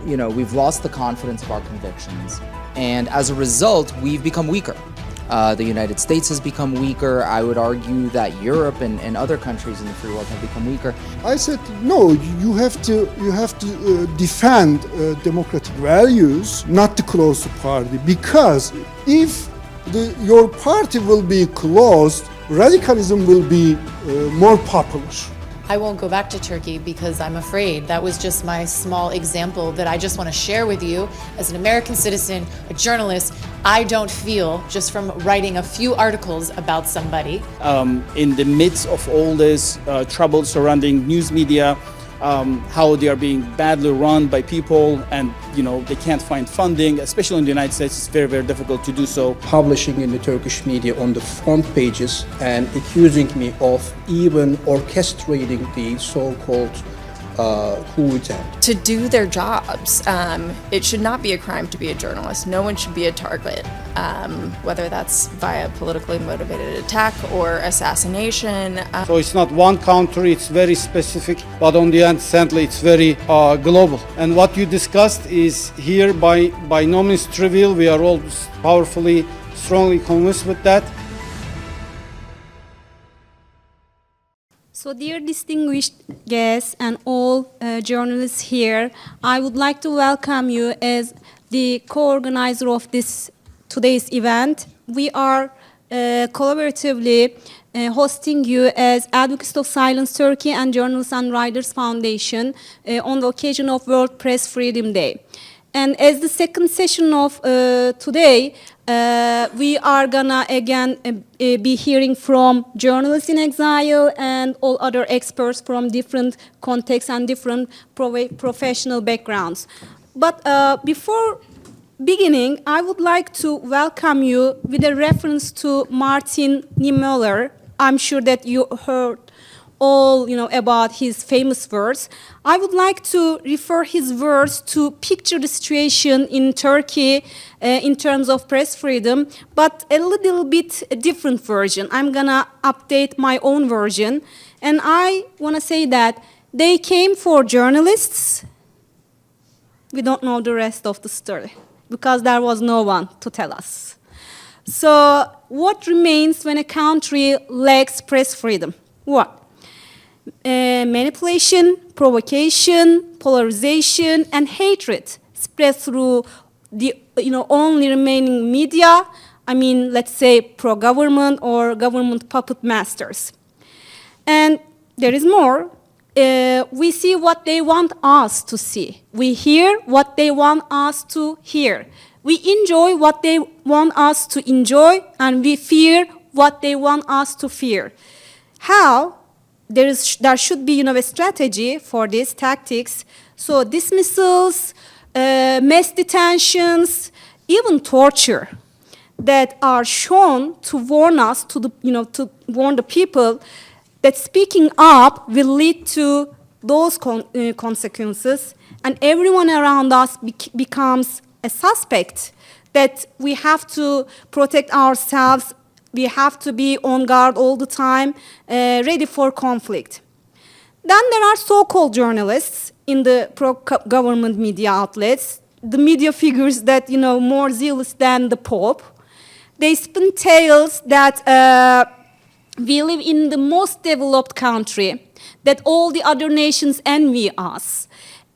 we've lost the confidence of our convictions, and as a result, we've become weaker. The United States has become weaker. I would argue that Europe and other countries in the free world have become weaker. I said, no, you have to defend democratic values, not to close the party, because if your party will be closed, radicalism will be more popular. I won't go back to Turkey because I'm afraid. That was just my small example that I just want to share with you. As an American citizen, a journalist, I don't feel, just from writing a few articles about somebody. In the midst of all this trouble surrounding news media, how they are being badly run by people, and they can't find funding, especially in the United States. It's very, very difficult to do so. Publishing in the Turkish media on the front pages and accusing me of even orchestrating the so-called coup attempt. To do their jobs, it should not be a crime to be a journalist. No one should be a target, whether that's via politically motivated attack or assassination. So it's not one country, it's very specific, but on the end, sadly, it's very global. And what you discussed is here by no means trivial. We are all powerfully, strongly convinced with that. So dear distinguished guests and all journalists here, I would like to welcome you as the co-organizer of today's event. We are collaboratively hosting you as Advocates of Silence Turkey and Journalists and Writers Foundation on the occasion of World Press Freedom Day. And as the second session of today, we are gonna again be hearing from journalists in exile and all other experts from different contexts and different professional backgrounds. But before beginning, I would like to welcome you with a reference to Martin Niemöller. I'm sure that you heard all about his famous words. I would like to refer his words to picture the situation in Turkey in terms of press freedom, but a little bit a different version. I'm gonna update my own version, and I wanna say that they came for journalists. We don't know the rest of the story because there was no one to tell us. So what remains when a country lacks press freedom? What? Manipulation, provocation, polarization, and hatred spread through the only remaining media. I mean, let's say pro-government or government puppet masters. And there is more. We see what they want us to see. We hear what they want us to hear. We enjoy what they want us to enjoy, and we fear what they want us to fear. How? There should be a strategy for these tactics. So dismissals, mass detentions, even torture that are shown to warn us, to warn the people that speaking up will lead to those consequences, and everyone around us becomes a suspect, that we have to protect ourselves. We have to be on guard all the time, ready for conflict. Then there are so-called journalists in the pro-government media outlets, the media figures that, more zealous than the Pope. They spin tales that we live in the most developed country, that all the other nations envy us.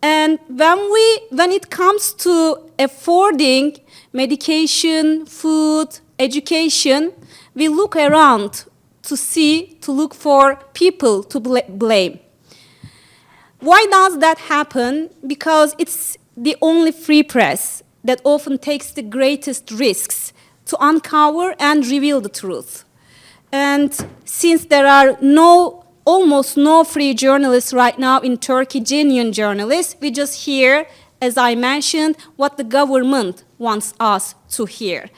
And when it comes to affording medication, food, education, we look around to look for people to blame. Why does that happen? Because it's the only free press that often takes the greatest risks to uncover and reveal the truth. And since there are almost no free journalists right now in Turkey, genuine journalists, we just hear, as I mentioned, what the government wants us to hear.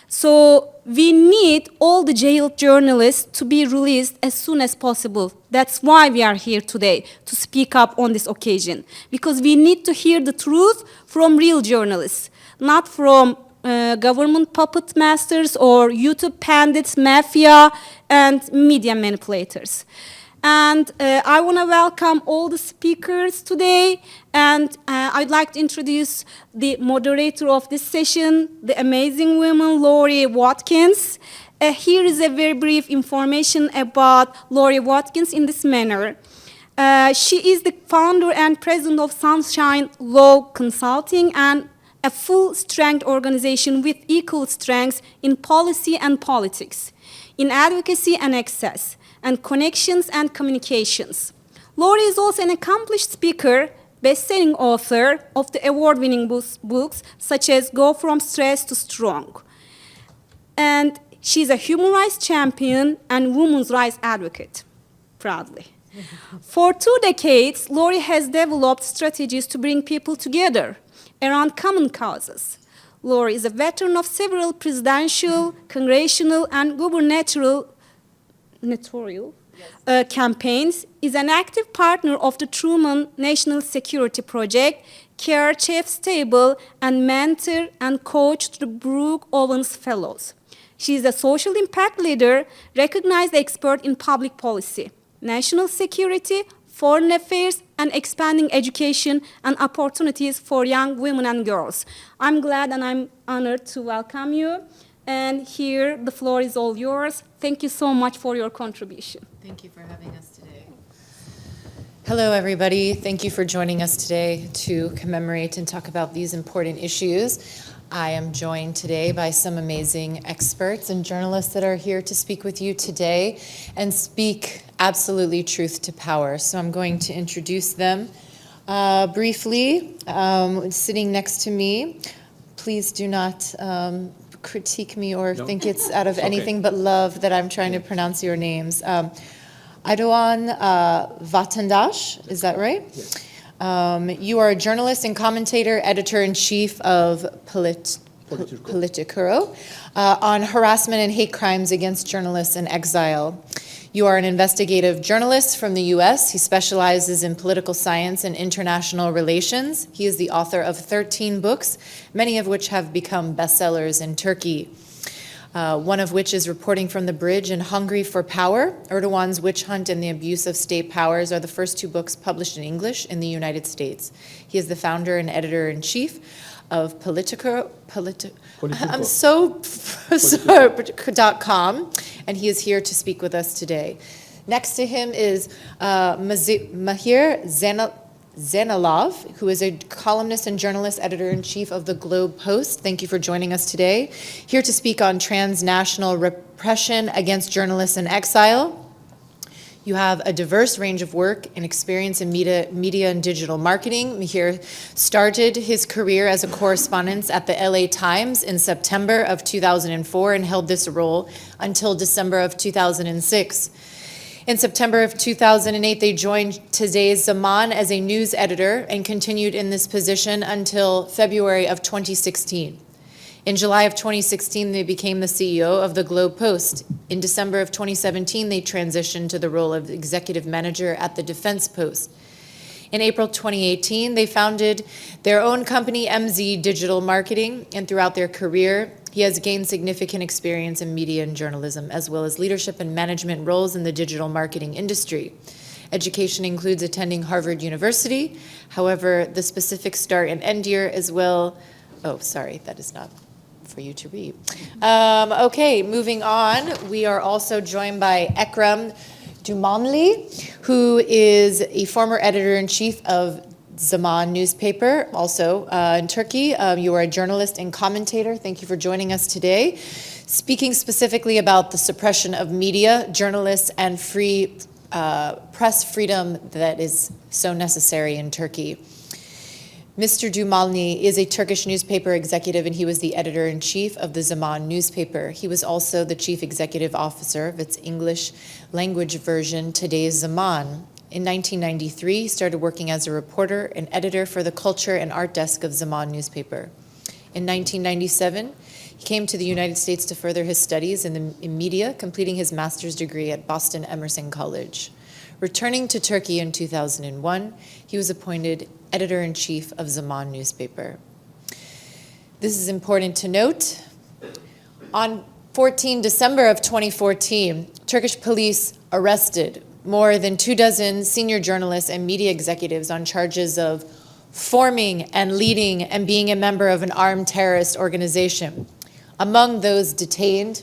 So we need all the jailed journalists to be released as soon as possible. That's why we are here today, to speak up on this occasion. Because we need to hear the truth from real journalists, not from government puppet masters or YouTube pandits, mafia, and media manipulators. And I want to welcome all the speakers today. And I'd like to introduce the moderator of this session, the amazing woman, Laurie Watkins. Here is a very brief information about Laurie Watkins in this manner. She is the founder and president of Sunshine Law Consulting, and a full-strength organization with equal strengths in policy and politics, in advocacy and access, and connections and communications. Laurie is also an accomplished speaker, best-selling author of the award-winning books such as Go From Stress to Strong. And she's a human rights champion and women's rights advocate, proudly. For 2 decades, Laurie has developed strategies to bring people together around common causes. Laurie is a veteran of several presidential, congressional, and gubernatorial campaigns, is an active partner of the Truman National Security Project, chair Chef's Table, and mentor and coach to the Brooke Owens Fellows. She is a social impact leader, recognized expert in public policy, national security, foreign affairs, and expanding education and opportunities for young women and girls. I'm glad and I'm honored to welcome you. And here, the floor is all yours. Thank you so much for your contribution. Thank you for having us today. Hello, everybody. Thank you for joining us today to commemorate and talk about these important issues. I am joined today by some amazing experts and journalists that are here to speak with you today and speak absolutely truth to power. So I'm going to introduce them briefly. Sitting next to me, please do not critique me or think it's out of anything but love that I'm trying to pronounce your names. Aydogan Vatandas, is that right? Yes. You are a journalist and commentator, editor-in-chief of Politico on harassment and hate crimes against journalists in exile. You are an investigative journalist from the U.S. He specializes in political science and international relations. He is the author of 13 books, many of which have become bestsellers in Turkey. One of which is Reporting from the Bridge and Hungry for Power. Erdogan's Witch Hunt and the Abuse of State Powers are the first 2 books published in English in the United States. He is the founder and editor-in-chief of .com, and he is here to speak with us today. Next to him is Mahir Zeynalov, who is a columnist and journalist, editor-in-chief of the Globe Post. Thank you for joining us today. Here to speak on transnational repression against journalists in exile. You have a diverse range of work and experience in media and digital marketing. Mahir started his career as a correspondent at the LA Times in September of 2004 and held this role until December of 2006. In September of 2008, they joined today's Zaman as a news editor and continued in this position until February of 2016. In July of 2016, they became the CEO of the Globe Post. In December of 2017, they transitioned to the role of executive manager at the Defense Post. In April 2018, they founded their own company, MZ Digital Marketing, and throughout their career, he has gained significant experience in media and journalism, as well as leadership and management roles in the digital marketing industry. Education includes attending Harvard University. However, the specific start and end year as well. Oh, sorry, that is not for you to read. Okay, moving on. We are also joined by Ekrem Dumanli, who is a former editor-in-chief of Zaman newspaper, also in Turkey. You are a journalist and commentator. Thank you for joining us today. Speaking specifically about the suppression of media, journalists, and free press freedom that is so necessary in Turkey. Mr. Dumanli is a Turkish newspaper executive, and he was the editor-in-chief of the Zaman newspaper. He was also the chief executive officer of its English language version, Today's Zaman. In 1993, he started working as a reporter and editor for the culture and art desk of Zaman newspaper. In 1997, he came to the United States to further his studies in media, completing his master's degree at Boston Emerson College. Returning to Turkey in 2001, he was appointed editor-in-chief of Zaman newspaper. This is important to note. On 14 December of 2014, Turkish police arrested more than 24 senior journalists and media executives on charges of forming and leading and being a member of an armed terrorist organization. Among those detained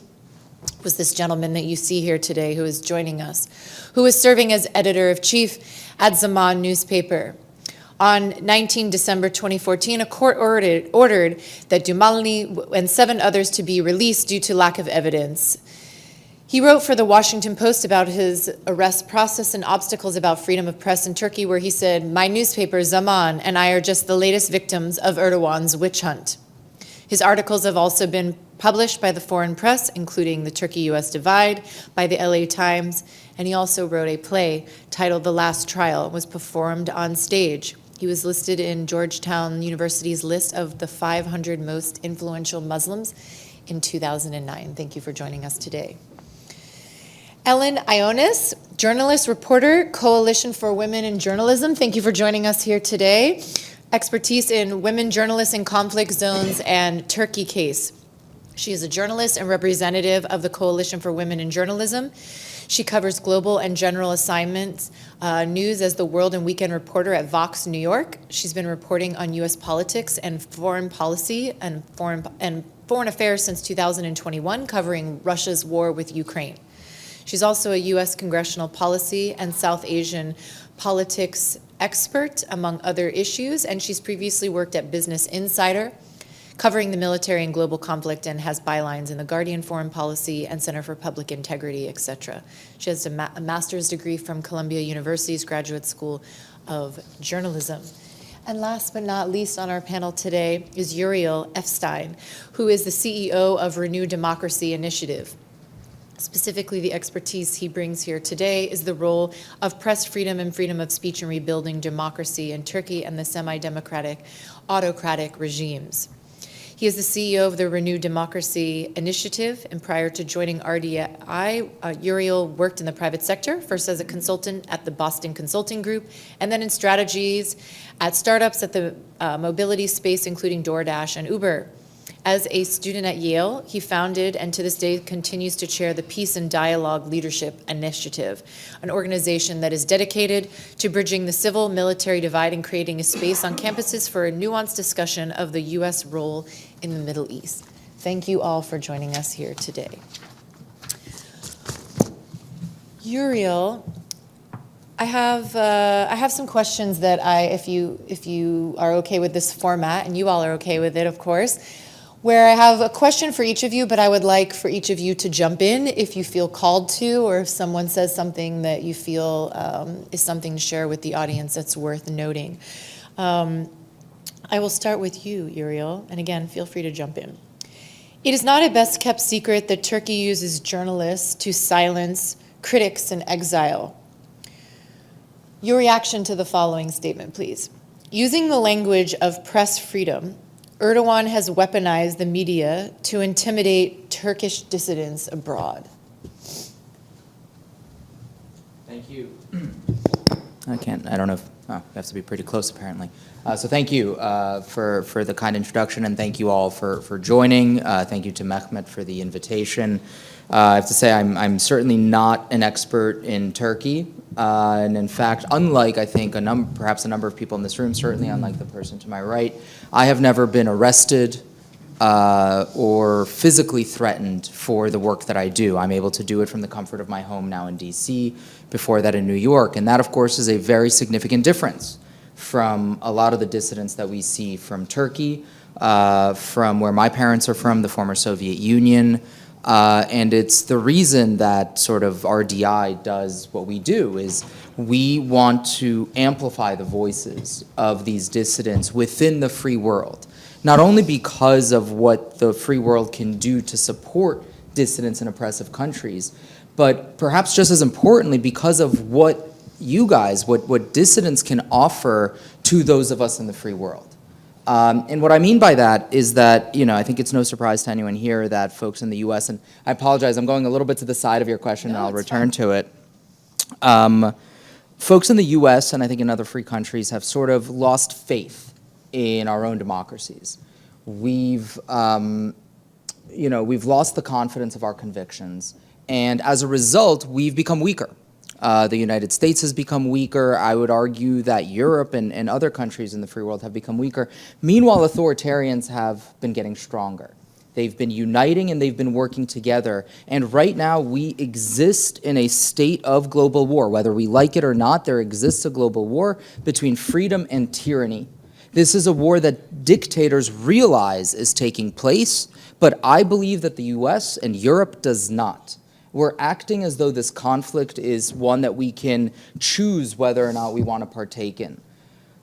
was this gentleman that you see here today who is joining us, who was serving as editor-in-chief at Zaman newspaper. On 19 December 2014, a court ordered that Dumanli and 7 others to be released due to lack of evidence. He wrote for the Washington Post about his arrest process and obstacles about freedom of press in Turkey, where he said, "My newspaper, Zaman, and I are just the latest victims of Erdogan's witch hunt." His articles have also been published by the foreign press, including the Turkey-US Divide, by the LA Times, and he also wrote a play titled The Last Trial, and was performed on stage. He was listed in Georgetown University's list of the 500 most influential Muslims in 2009. Thank you for joining us today. Ellen Ioanes, journalist, reporter, Coalition for Women in Journalism. Thank you for joining us here today. Expertise in women journalists in conflict zones and Turkey case. She is a journalist and representative of the Coalition for Women in Journalism. She covers global and general assignments news as the World and Weekend reporter at Vox New York. She's been reporting on U.S. politics and foreign policy and foreign affairs since 2021, covering Russia's war with Ukraine. She's also a U.S. congressional policy and South Asian politics expert, among other issues, and she's previously worked at Business Insider, covering the military and global conflict, and has bylines in The Guardian, Foreign Policy, and Center for Public Integrity, etc. She has a master's degree from Columbia University's Graduate School of Journalism. And last but not least on our panel today is Uriel Epshtein, who is the CEO of Renew Democracy Initiative. Specifically, the expertise he brings here today is the role of press freedom and freedom of speech in rebuilding democracy in Turkey and the semi-democratic, autocratic regimes. He is the CEO of the Renew Democracy Initiative, and prior to joining RDI, Uriel worked in the private sector, first as a consultant at the Boston Consulting Group, and then in strategies at startups at the mobility space, including DoorDash and Uber. As a student at Yale, he founded and to this day continues to chair the Peace and Dialogue Leadership Initiative, an organization that is dedicated to bridging the civil-military divide and creating a space on campuses for a nuanced discussion of the U.S. role in the Middle East. Thank you all for joining us here today. Uriel, I have some questions that if you are okay with this format, and you all are okay with it, of course, where I have a question for each of you, but I would like for each of you to jump in if you feel called to, or if someone says something that you feel is something to share with the audience that's worth noting. I will start with you, Uriel, and again, feel free to jump in. It is not a best-kept secret that Turkey uses journalists to silence critics in exile. Your reaction to the following statement, please. Using the language of press freedom, Erdogan has weaponized the media to intimidate Turkish dissidents abroad. Thank you. I don't know if, it has to be pretty close apparently. So thank you for the kind introduction, and thank you all for joining. Thank you to Mehmet for the invitation. I have to say I'm certainly not an expert in Turkey. And in fact, unlike I think perhaps a number of people in this room, certainly unlike the person to my right, I have never been arrested or physically threatened for the work that I do. I'm able to do it from the comfort of my home now in DC, before that in New York. And that, of course, is a very significant difference from a lot of the dissidents that we see from Turkey, from where my parents are from, the former Soviet Union. And it's the reason that sort of RDI does what we do, is we want to amplify the voices of these dissidents within the free world, not only because of what the free world can do to support dissidents in oppressive countries, but perhaps just as importantly, because of what you guys, what dissidents can offer to those of us in the free world. And what I mean by that is that, I think it's no surprise to anyone here that folks in the US, and I apologize, I'm going a little bit to the side of your question, and I'll return to it. Folks in the US, and I think in other free countries, have sort of lost faith in our own democracies. We've lost the confidence of our convictions, and as a result, we've become weaker. The United States has become weaker. I would argue that Europe and other countries in the free world have become weaker. Meanwhile, authoritarians have been getting stronger. They've been uniting and they've been working together. And right now we exist in a state of global war. Whether we like it or not, there exists a global war between freedom and tyranny. This is a war that dictators realize is taking place, but I believe that the US and Europe does not. We're acting as though this conflict is one that we can choose whether or not we want to partake in.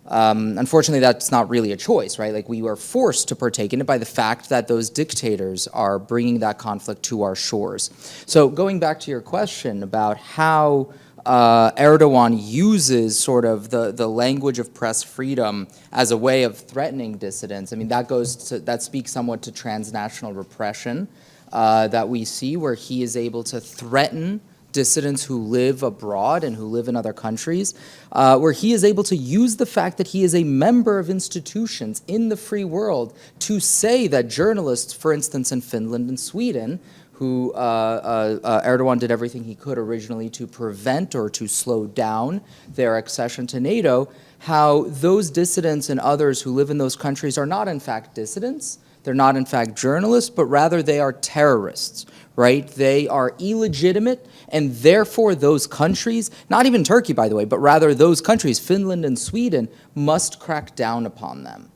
Unfortunately, that's not really a choice, right? Like, we are forced to partake in it by the fact that those dictators are bringing that conflict to our shores. So going back to your question about how Erdogan uses sort of the language of press freedom as a way of threatening dissidents, I mean, that speaks somewhat to transnational repression that we see, where he is able to threaten dissidents who live abroad and who live in other countries, where he is able to use the fact that he is a member of institutions in the free world to say that journalists, for instance, in Finland and Sweden, who Erdogan did everything he could originally to prevent or to slow down their accession to NATO, how those dissidents and others who live in those countries are not in fact dissidents, they're not in fact journalists, but rather they are terrorists, right? They are illegitimate, and therefore those countries, not even Turkey by the way, but rather those countries, Finland and Sweden, must crack down upon them.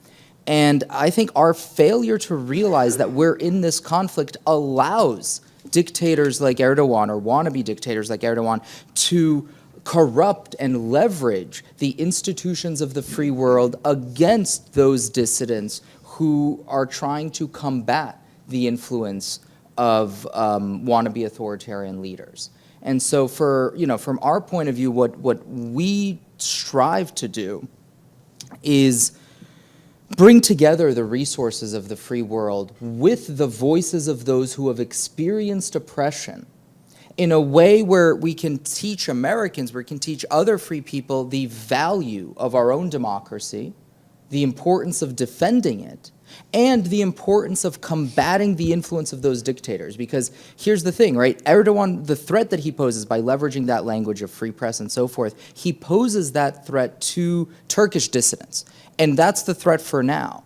And I think our failure to realize that we're in this conflict allows dictators like Erdogan, or wannabe dictators like Erdogan, to corrupt and leverage the institutions of the free world against those dissidents who are trying to combat the influence of wannabe authoritarian leaders. And so from our point of view, what we strive to do is bring together the resources of the free world with the voices of those who have experienced oppression in a way where we can teach Americans, we can teach other free people the value of our own democracy, the importance of defending it, and the importance of combating the influence of those dictators. Because here's the thing, right? Erdogan, the threat that he poses by leveraging that language of free press and so forth, he poses that threat to Turkish dissidents. And that's the threat for now.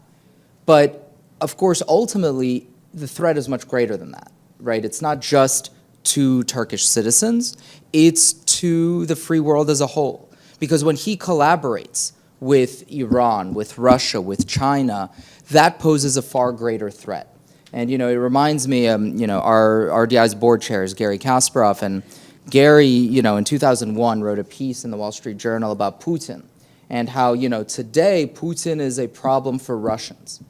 But of course, ultimately, the threat is much greater than that, right? It's not just to Turkish citizens, it's to the free world as a whole. Because when he collaborates with Iran, with Russia, with China, that poses a far greater threat. And it reminds me, our RDI's board chair is Gary Kasparov, and Gary, in 2001 wrote a piece in the Wall Street Journal about Putin, and how, today Putin is a problem for Russians.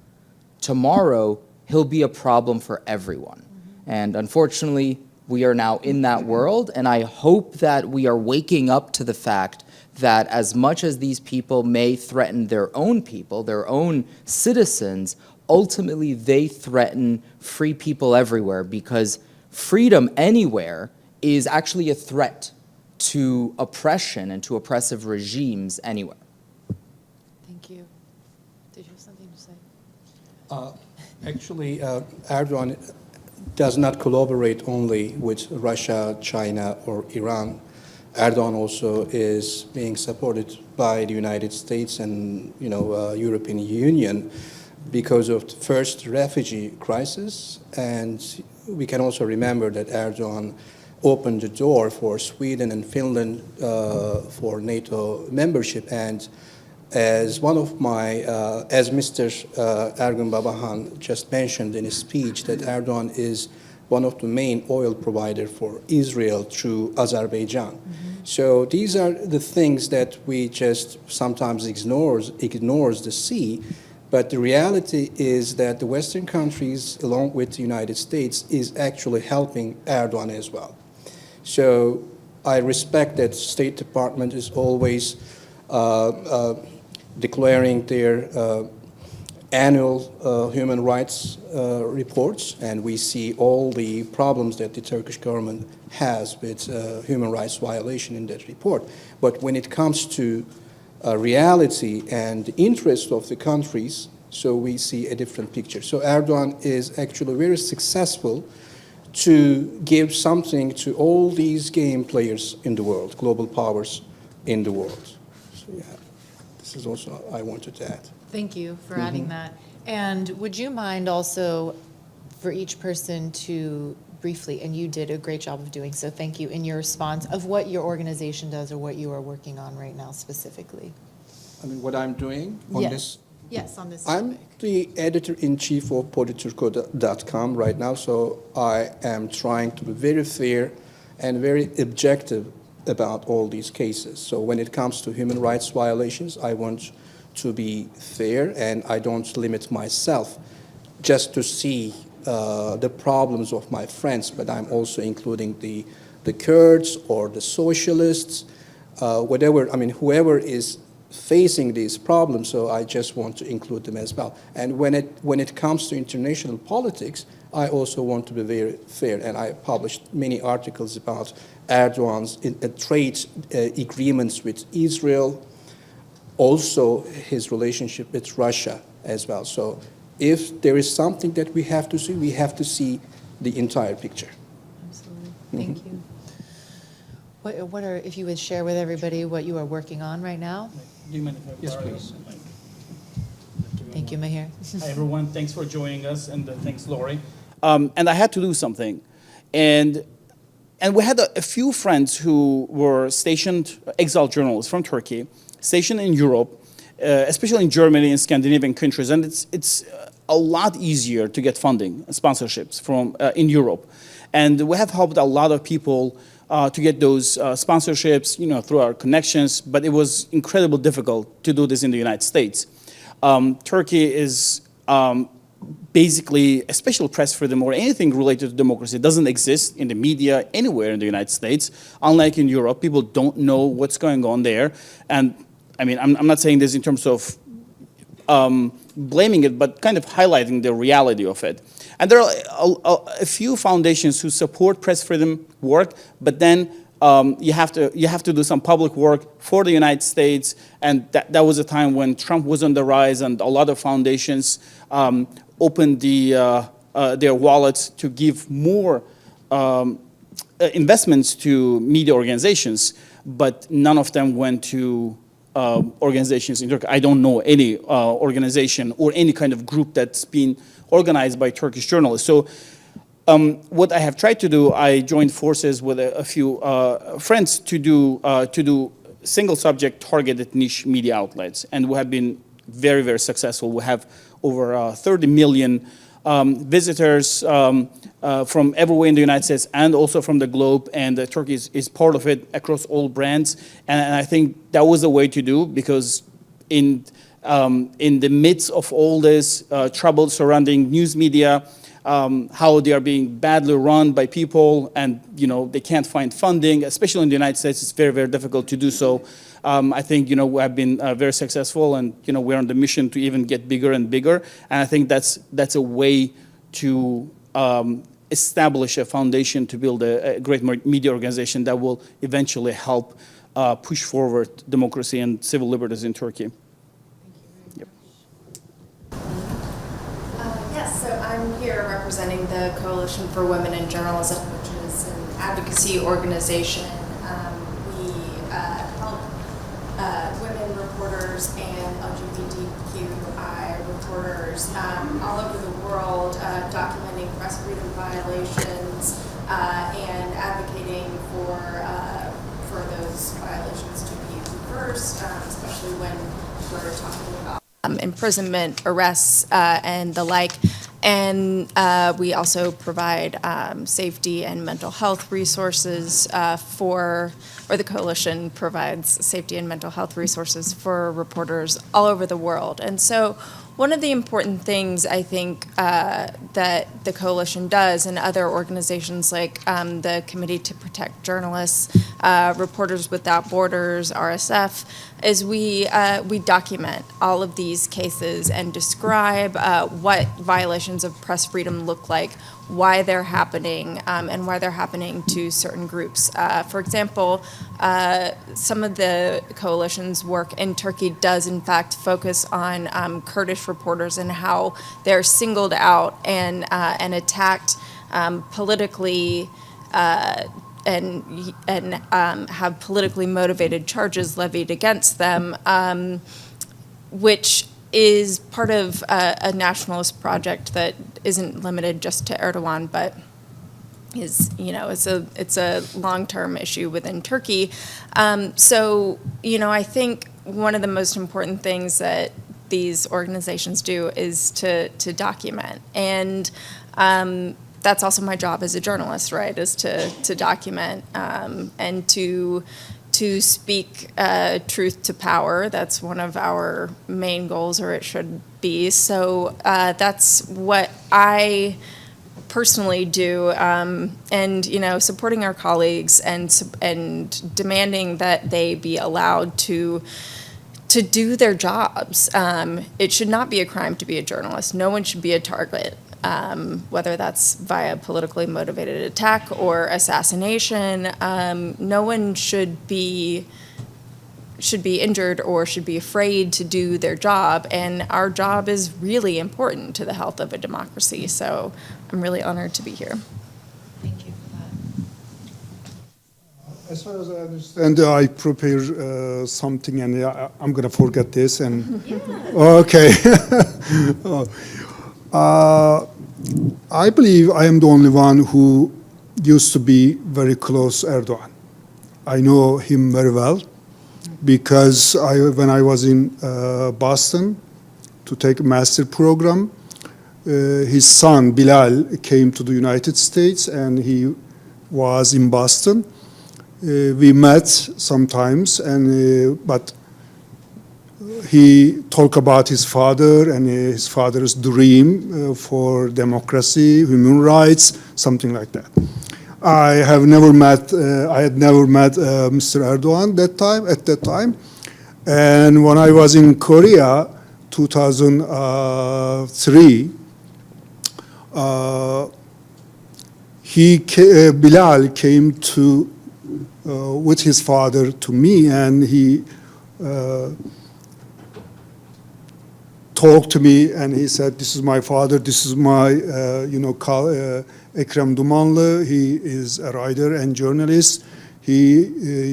Tomorrow, he'll be a problem for everyone. And unfortunately, we are now in that world, and I hope that we are waking up to the fact that as much as these people may threaten their own people, their own citizens, ultimately they threaten free people everywhere, because freedom anywhere is actually a threat to oppression and to oppressive regimes anywhere. Thank you. Did you have something to say? Actually, Erdogan does not collaborate only with Russia, China, or Iran. Erdogan also is being supported by the United States and European Union because of the first refugee crisis. And we can also remember that Erdogan opened the door for Sweden and Finland for NATO membership. And as one of my, as Mr. Ergun Babahan just mentioned in his speech, that Erdogan is one of the main oil provider for Israel through Azerbaijan. So these are the things that we just sometimes ignores the sea, but the reality is that the Western countries, along with the United States, is actually helping Erdogan as well. So I respect that State Department is always declaring their annual human rights reports, and we see all the problems that the Turkish government has with human rights violation in that report. But when it comes to reality and the interest of the countries, so we see a different picture. So Erdogan is actually very successful to give something to all these game players in the world, global powers in the world. So yeah, this is also I wanted to add. Thank you for adding that. And would you mind also for each person to briefly, and you did a great job of doing so, thank you, in your response of what your organization does or what you are working on right now specifically? I mean, what I'm doing on Yes. this. Yes, on this I'm topic. the editor-in-chief of Politurco.com right now, so I am trying to be very fair and very objective about all these cases. So when it comes to human rights violations, I want to be fair, and I don't limit myself just to see the problems of my friends, but I'm also including the Kurds or the socialists, whatever, I mean, whoever is facing these problems, so I just want to include them as well. And when it comes to international politics, I also want to be very fair, and I published many articles about Erdogan's trade agreements with Israel, also his relationship with Russia as well. So if there is something that we have to see the entire picture. Absolutely. Thank you. What are, if you would share with everybody what you are working on right now? Do you mind if I Yes, borrow please. the mic? Thank you, Mahir. Hi, everyone. Thanks for joining us, and thanks, Laurie. And I had to do something. And we had a few friends who were stationed, exile journalists from Turkey, stationed in Europe, especially in Germany and Scandinavian countries. And it's a lot easier to get funding, sponsorships from in Europe. And we have helped a lot of people to get those sponsorships, you know, through our connections, but it was incredibly difficult to do this in the United States. Turkey is basically a special press freedom or anything related to democracy doesn't exist in the media anywhere in the United States. Unlike in Europe, people don't know what's going on there. And I mean, I'm not saying this in terms of blaming it, but kind of highlighting the reality of it. And there are a few foundations who support press freedom work, but then you have to do some public work for the United States, and that was a time when Trump was on the rise, and a lot of foundations opened their wallets to give more investments to media organizations, but none of them went to organizations in Turkey. I don't know any organization or any kind of group that's been organized by Turkish journalists. So what I have tried to do, I joined forces with a few friends to do single subject targeted niche media outlets, and we have been very, very successful. We have over 30 million visitors from everywhere in the United States and also from the globe, and Turkey is part of it across all brands. And I think that was the way to do, because in the midst of all this trouble surrounding news media, how they are being badly run by people, and they can't find funding, especially in the United States, it's very, very difficult to do so. I think we have been very successful, and we're on the mission to even get bigger and bigger. And I think that's a way to establish a foundation to build a great media organization that will eventually help push forward democracy and civil liberties in Turkey. Yes, so I'm here representing the Coalition for Women in Journalism, which is an advocacy organization. We help women reporters and LGBTQI reporters all over the world documenting press freedom violations and advocating for those violations to be reversed, especially when we're talking about imprisonment, arrests, and the like. And we also provide safety and mental health resources or the coalition provides safety and mental health resources for reporters all over the world. And so one of the important things I think that the coalition does, and other organizations like the Committee to Protect Journalists, Reporters Without Borders, RSF, is we document all of these cases and describe what violations of press freedom look like, why they're happening, and why they're happening to certain groups. For example, some of the coalition's work in Turkey does in fact focus on Kurdish reporters and how they're singled out and attacked politically and have politically motivated charges levied against them, which is part of a nationalist project that isn't limited just to Erdogan, but is, it's a long-term issue within Turkey. So, I think one of the most important things that these organizations do is to document. And that's also my job as a journalist, right, is to document and to speak truth to power. That's one of our main goals, or it should be. So that's what I personally do, and supporting our colleagues and demanding that they be allowed to do their jobs. It should not be a crime to be a journalist. No one should be a target, whether that's via politically motivated attack or assassination. No one should be injured or should be afraid to do their job, and our job is really important to the health of a democracy. So I'm really honored to be here. Thank you for that. As far as I understand, I prepare something, and I'm going to forget this. And okay. I believe I am the only one who used to be very close to Erdogan. I know him very well because when I was in Boston to take a master program, his son Bilal came to the United States and he was in Boston. We met sometimes, but he talked about his father and his father's dream for democracy, human rights, something like that. I had never met Mr. Erdogan at that time. And when I was in Korea, 2003, Bilal came to with his father to me, and he talked to me, and he said, "This is my father. This is my, Ekrem Dumanli. He is a writer and journalist. He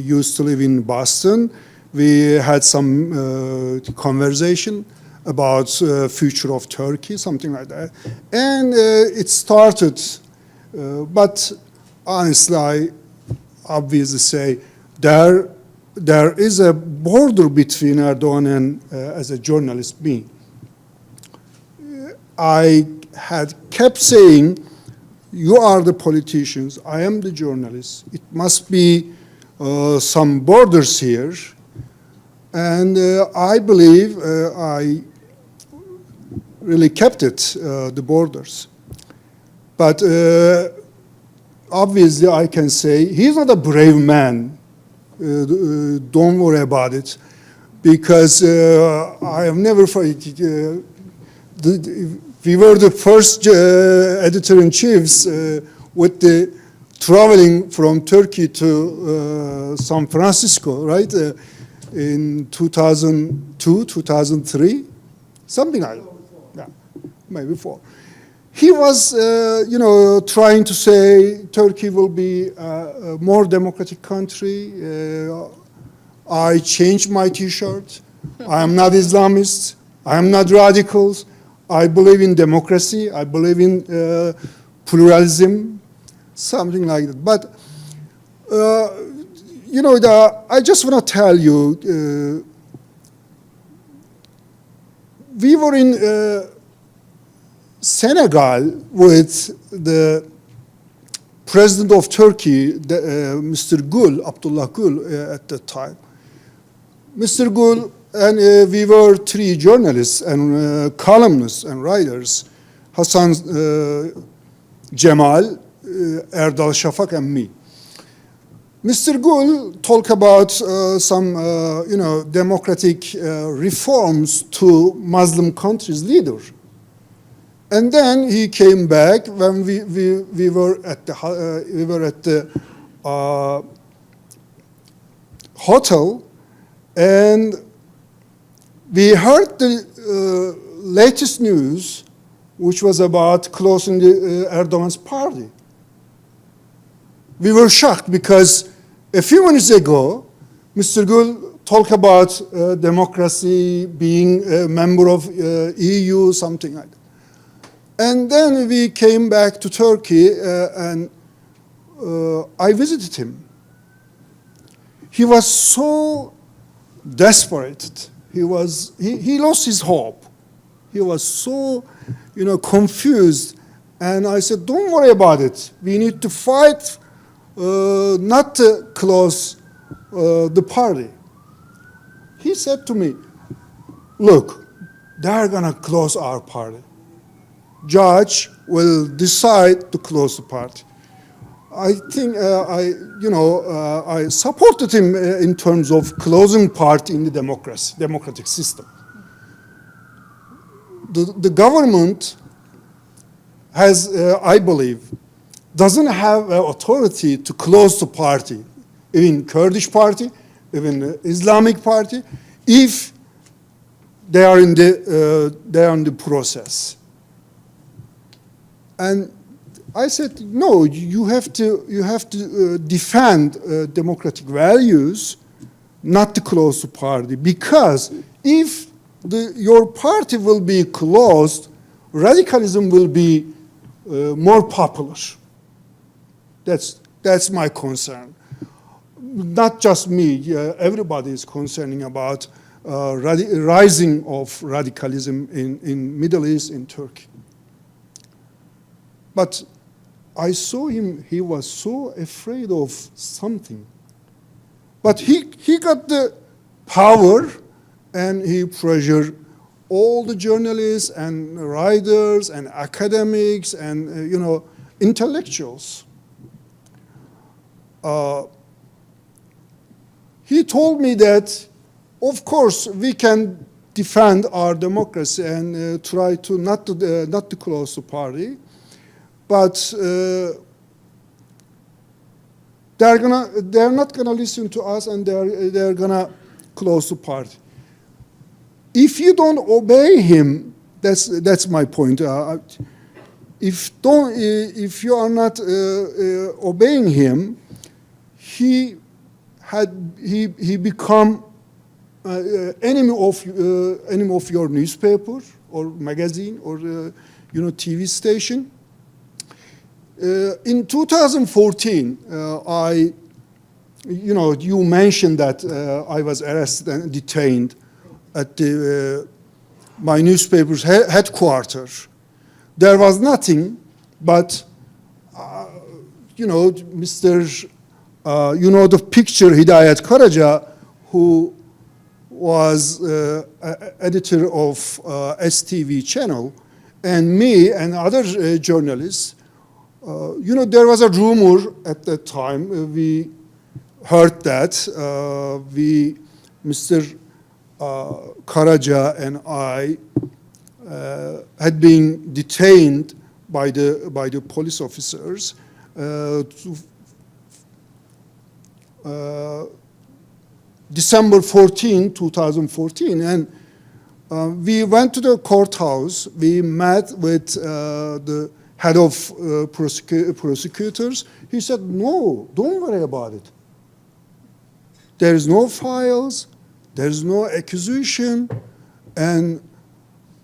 used to live in Boston. We had some conversation about future of Turkey, something like that, and it started. But honestly, I obviously say there is a border between Erdogan and as a journalist me. I had kept saying, you are the politicians, I am the journalist. It must be some borders here. And I believe I really kept it, the borders. But obviously I can say, he's not a brave man. Don't worry about it. Because I have never we were the first editor-in-chiefs with the traveling from Turkey to San Francisco, right? In 2002, 2003, something like that. Yeah, maybe 4. He was, trying to say Turkey will be a more democratic country. I changed my T-shirt. I am not Islamist. I am not radicals. I believe in democracy. I believe in pluralism, something like that. But, I just want to tell you, we were in Senegal with the president of Turkey, Mr. Gül, Abdullah Gül, at that time. Mr. Gül and we were 3 journalists and columnists and writers, Hassan Cemal, Erdal Şafak, and me. Mr. Gül talked about some, democratic reforms to Muslim countries' leader. And then he came back when we were at the hotel, and we heard the latest news which was about closing the, Erdogan's party. We were shocked because a few minutes ago, Mr. Gül talked about democracy, being a member of EU, something like that. And then we came back to Turkey and I visited him. He was so desperate. He lost his hope. He was so, confused. And I said, don't worry about it. We need to fight not to close the party. He said to me, look, they're gonna close our party. Judge will decide to close the party. I think I supported him in terms of closing party in the democratic system. The government has, I believe, doesn't have authority to close the party, even Kurdish party, even Islamic party, if they are in the process. And I said, no, you have to defend democratic values, not to close the party, because if your party will be closed, radicalism will be more popular. That's my concern. Not just me, everybody is concerning about rising of radicalism in Middle East, in Turkey. But I saw him, he was so afraid of something. But he got the power and he pressured all the journalists and writers and academics and intellectuals. He told me that, of course, we can defend our democracy and try to not to close the party, but they're not gonna listen to us, and they're gonna close the party. If you don't obey him, that's my point. If you are not obeying him, he become enemy of your newspaper or magazine or TV station. In 2014, you mentioned that I was arrested and detained at my newspaper's headquarters. There was nothing, but Mr. The picture Hidayet Karaca, who was editor of STV channel, and me and other journalists. There was a rumor at that time. We heard that Mr. Karaca and I had been detained by the police officers December 14, 2014, and we went to the courthouse. We met with the head of prosecutors. He said, no, don't worry about it. There's no files, there's no accusation, and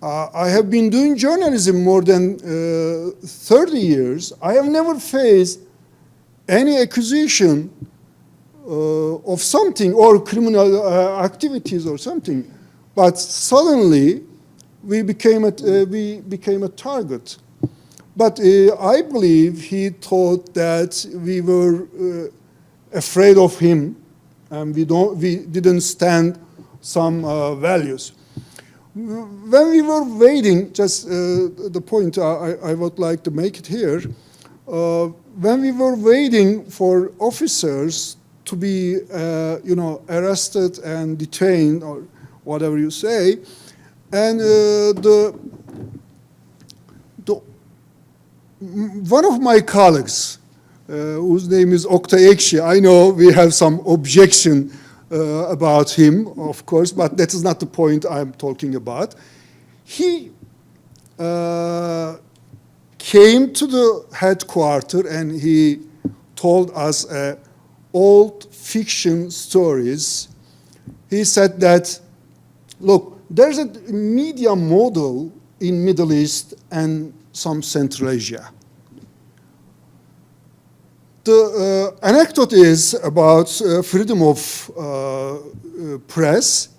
I have been doing journalism more than 30 years. I have never faced any accusation of something or criminal activities or something, but suddenly we became a target. But I believe he thought that we were afraid of him, and we didn't stand some values. When we were waiting, just the point I would like to make it here, when we were waiting for officers to be arrested and detained, or whatever you say, and one of my colleagues, whose name is Oktay Ekşi, I know we have some objection about him, of course, but that is not the point I'm talking about. He came to the headquarters and he told us old fiction stories. He said that, look, there's a media model in Middle East and some Central Asia. The anecdote is about freedom of press.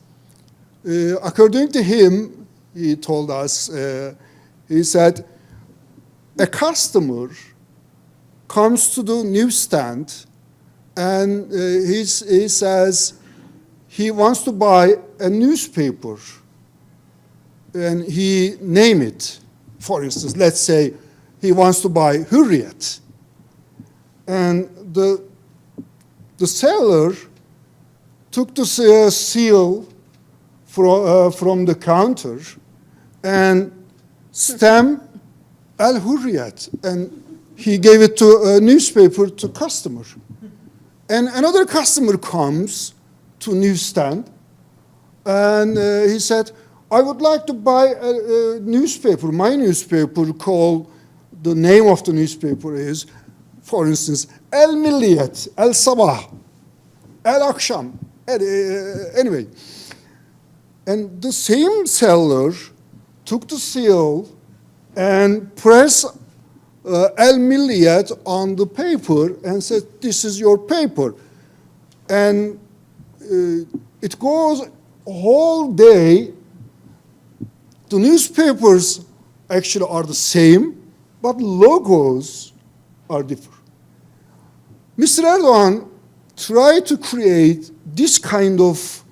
According to him, he told us, he said, a customer comes to the newsstand and he says he wants to buy a newspaper and he name it. For instance, let's say he wants to buy Hürriyet. And the seller took the seal from the counter and stamped Al-Hurriyet, and he gave it to a newspaper to customer. And another customer comes to newsstand, and he said, I would like to buy a newspaper, my newspaper called, the name of the newspaper is, for instance, El-Milliyet, El-Sabah, El-Akşam, anyway. And the same seller took the seal and pressed El-Milliyet on the paper and said, this is your paper. And it goes a whole day. The newspapers actually are the same, but logos are different. Mr. Erdogan tried to create this kind of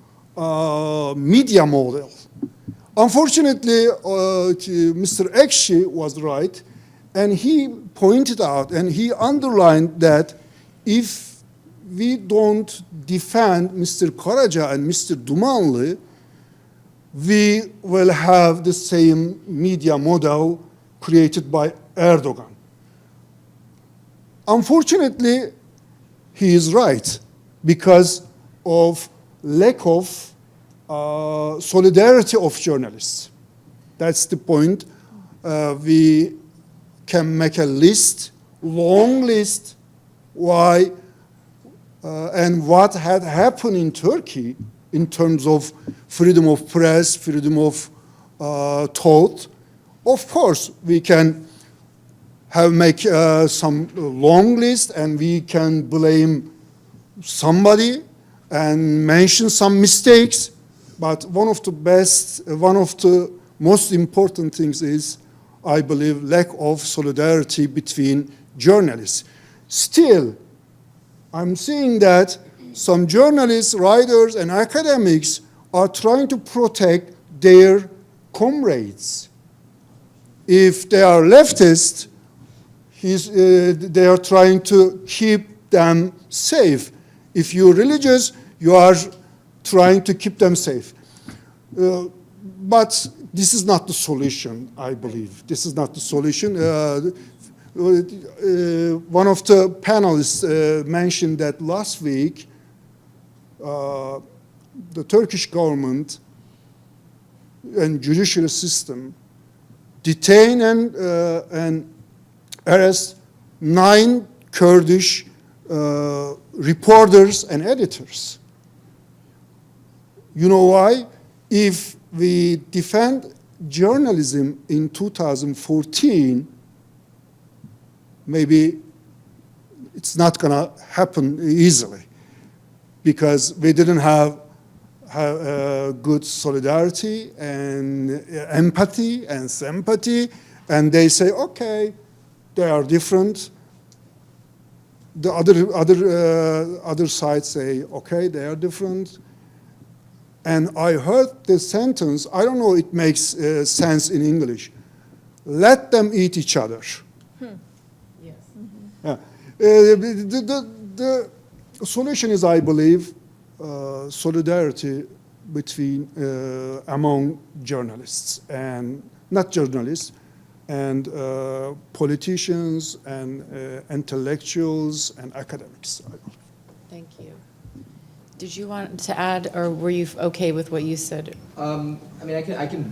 media model. Unfortunately, Mr. Ekşi was right, and he pointed out and he underlined that if we don't defend Mr. Karaca and Mr. Dumanli, we will have the same media model created by Erdogan. Unfortunately, he is right because of lack of solidarity of journalists. That's the point. We can make a list, long list, why and what had happened in Turkey in terms of freedom of press, freedom of thought. Of course, we can make some long list and we can blame somebody and mention some mistakes, but one of the most important things is, I believe, lack of solidarity between journalists. Still, I'm seeing that some journalists, writers, and academics are trying to protect their comrades. If they are leftist, they are trying to keep them safe. If you're religious, you are trying to keep them safe. But this is not the solution, I believe. This is not the solution. One of the panelists mentioned that last week, the Turkish government and judicial system detain and arrest 9 Kurdish reporters and editors. You know why? If we defend journalism in 2014, maybe it's not going to happen easily because we didn't have good solidarity and empathy and sympathy, and they say, okay, they are different. The other side say, okay, they are different. And I heard the sentence, I don't know it makes sense in English, let them eat each other. Yes. Yeah. The solution is, I believe, solidarity between, among journalists, and not journalists, and politicians, and intellectuals, and academics. Thank you. Did you want to add, or were you okay with what you said? I mean, I can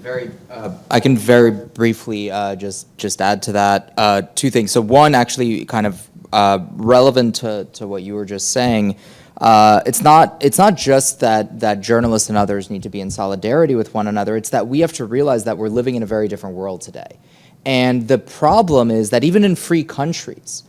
very briefly just add to that two things. So one, actually, kind of relevant to what you were just saying. It's not just that journalists and others need to be in solidarity with one another. It's that we have to realize that we're living in a very different world today, and the problem is that even in free countries,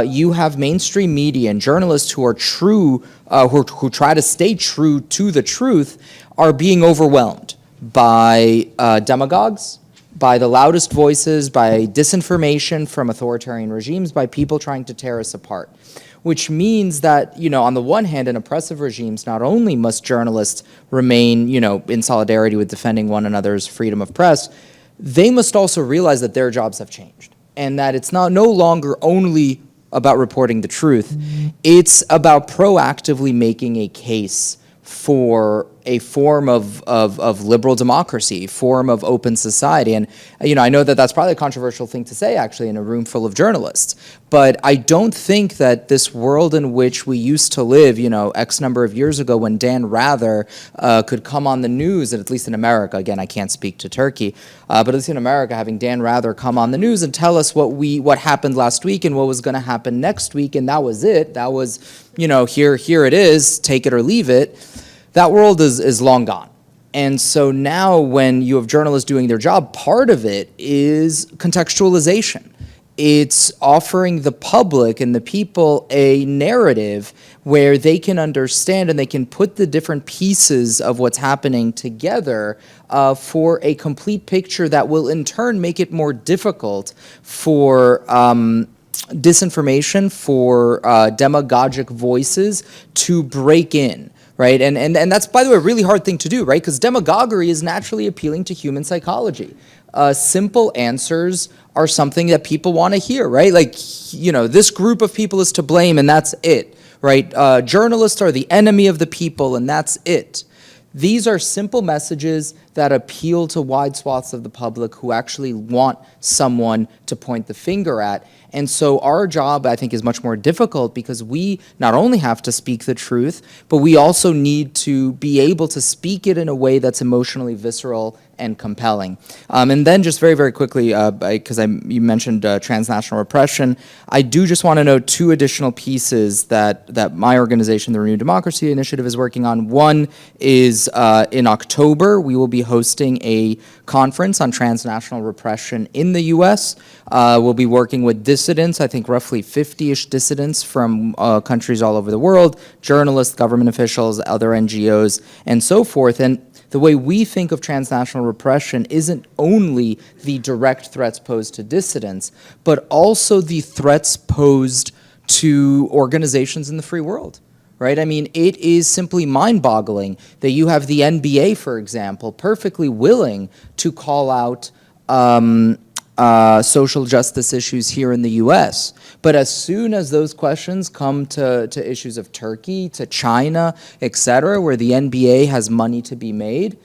you have mainstream media and journalists who are true, who try to stay true to the truth, are being overwhelmed by demagogues, by the loudest voices, by disinformation from authoritarian regimes, by people trying to tear us apart. Which means that, you know, on the one hand, in oppressive regimes, not only must journalists remain, you know, in solidarity with defending one another's freedom of press, they must also realize that their jobs have changed, and that it's no longer only about reporting the truth. It's about proactively making a case for a form of liberal democracy, a form of open society. And, you know, I know that that's probably a controversial thing to say, actually, in a room full of journalists. But I don't think that this world in which we used to live, you know, X number of years ago, when Dan Rather could come on the news, at least in America, again, I can't speak to Turkey, but at least in America, having Dan Rather come on the news and tell us what happened last week and what was going to happen next week, and that was it. That was, you know, here it is, take it or leave it. That world is long gone. And so now when you have journalists doing their job, part of it is contextualization. It's offering the public and the people a narrative where they can understand and they can put the different pieces of what's happening together for a complete picture that will in turn make it more difficult for disinformation, for demagogic voices to break in. Right, and that's, by the way, a really hard thing to do, right? Because demagoguery is naturally appealing to human psychology. Simple answers are something that people want to hear, right? Like, you know, this group of people is to blame, and that's it, right? Journalists are the enemy of the people, and that's it. These are simple messages that appeal to wide swaths of the public who actually want someone to point the finger at. And so our job, I think, is much more difficult because we not only have to speak the truth, but we also need to be able to speak it in a way that's emotionally visceral and compelling. And then just very, very quickly, because you mentioned transnational repression, I do just want to note two additional pieces that my organization, the Renewed Democracy Initiative, is working on. One is in October, we will be hosting a conference on transnational repression in the U.S. We'll be working with dissidents, I think roughly 50-ish dissidents from countries all over the world, journalists, government officials, other NGOs, and so forth. And the way we think of transnational repression isn't only the direct threats posed to dissidents, but also the threats posed to organizations in the free world. Right? I mean, it is simply mind-boggling that you have the NBA, for example, perfectly willing to call out social justice issues here in the U.S. But as soon as those questions come to issues of Turkey, to China, etc., where the NBA has money to be made,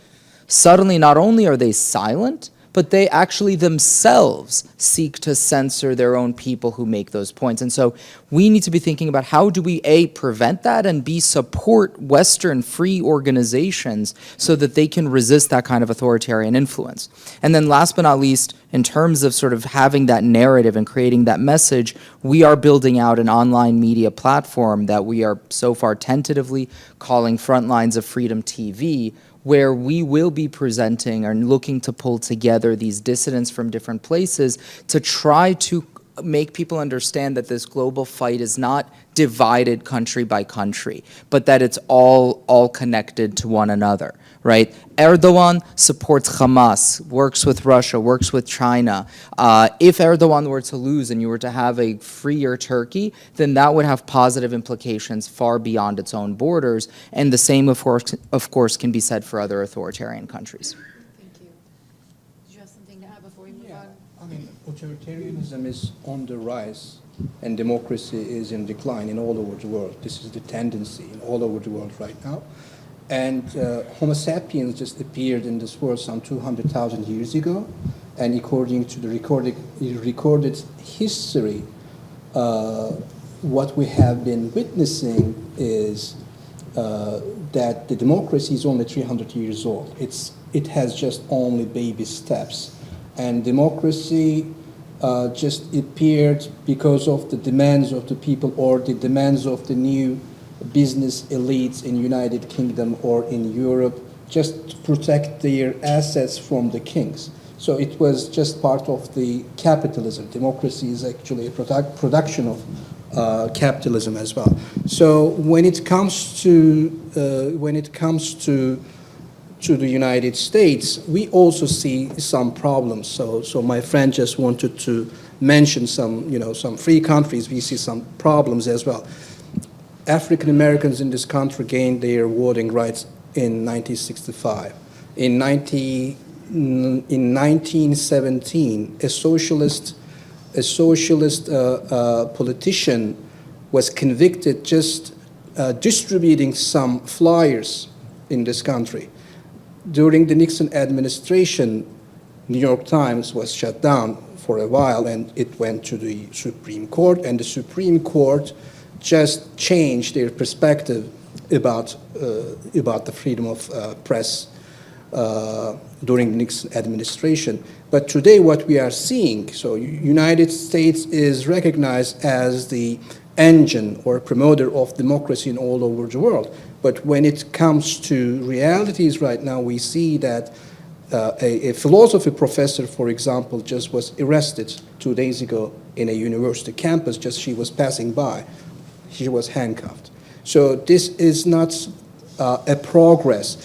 suddenly not only are they silent, but they actually themselves seek to censor their own people who make those points. And so we need to be thinking about how do we, A, prevent that, and B, support Western free organizations so that they can resist that kind of authoritarian influence. And then last but not least, in terms of sort of having that narrative and creating that message, we are building out an online media platform that we are so far tentatively calling Frontlines of Freedom TV, where we will be presenting and looking to pull together these dissidents from different places to try to make people understand that this global fight is not divided country by country, but that it's all connected to one another, right? Erdogan supports Hamas, works with Russia, works with China. If Erdogan were to lose and you were to have a freer Turkey, then that would have positive implications far beyond its own borders, and the same, of course, can be said for other authoritarian countries. Thank you. Did you have something to add before we move on? I mean, authoritarianism is on the rise, and democracy is in decline in all over the world. This is the tendency in all over the world right now. And Homo sapiens just appeared in this world some 200,000 years ago, and according to the recorded history, what we have been witnessing is that the democracy is only 300 years old. It has just only baby steps. And democracy just appeared because of the demands of the people or the demands of the new business elites in United Kingdom or in Europe, just to protect their assets from the kings. So it was just part of the capitalism. Democracy is actually a production of capitalism as well. So when it comes to the United States, we also see some problems. So my friend just wanted to mention some free countries. We see some problems as well. African Americans in this country gained their voting rights in 1965. In 1917, a socialist politician was convicted just distributing some flyers in this country. During the Nixon administration, New York Times was shut down for a while, and it went to the Supreme Court, and the Supreme Court just changed their perspective about the freedom of press during the Nixon administration. But today what we are seeing, so United States is recognized as the engine or promoter of democracy in all over the world. But when it comes to realities right now, we see that a philosophy professor, for example, just was arrested 2 days ago in a university campus, just she was passing by. She was handcuffed. So this is not a progress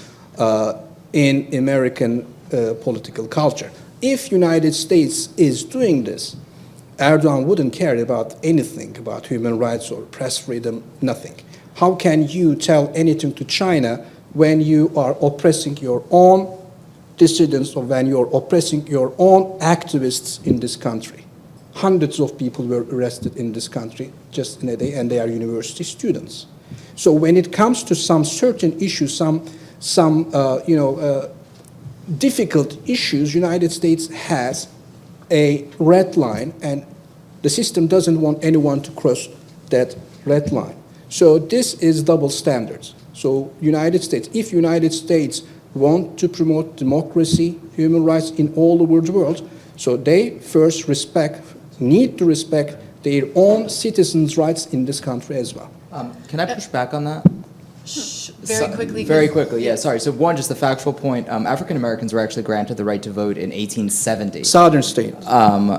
in American political culture. If United States is doing this, Erdogan wouldn't care about anything about human rights or press freedom, nothing. How can you tell anything to China when you are oppressing your own dissidents or when you're oppressing your own activists in this country? Hundreds of people were arrested in this country just in a day, and they are university students. So when it comes to some certain issues, some difficult issues, United States has a red line, and the system doesn't want anyone to cross that red line. So this is double standards. So United States, if United States want to promote democracy, human rights in all over the world, so they first need to respect their own citizens' rights in this country as well. Can I push back on that? Very quickly. Very quickly, yeah, sorry. So one, just a factual point, African Americans were actually granted the right to vote in 1870. Southern states.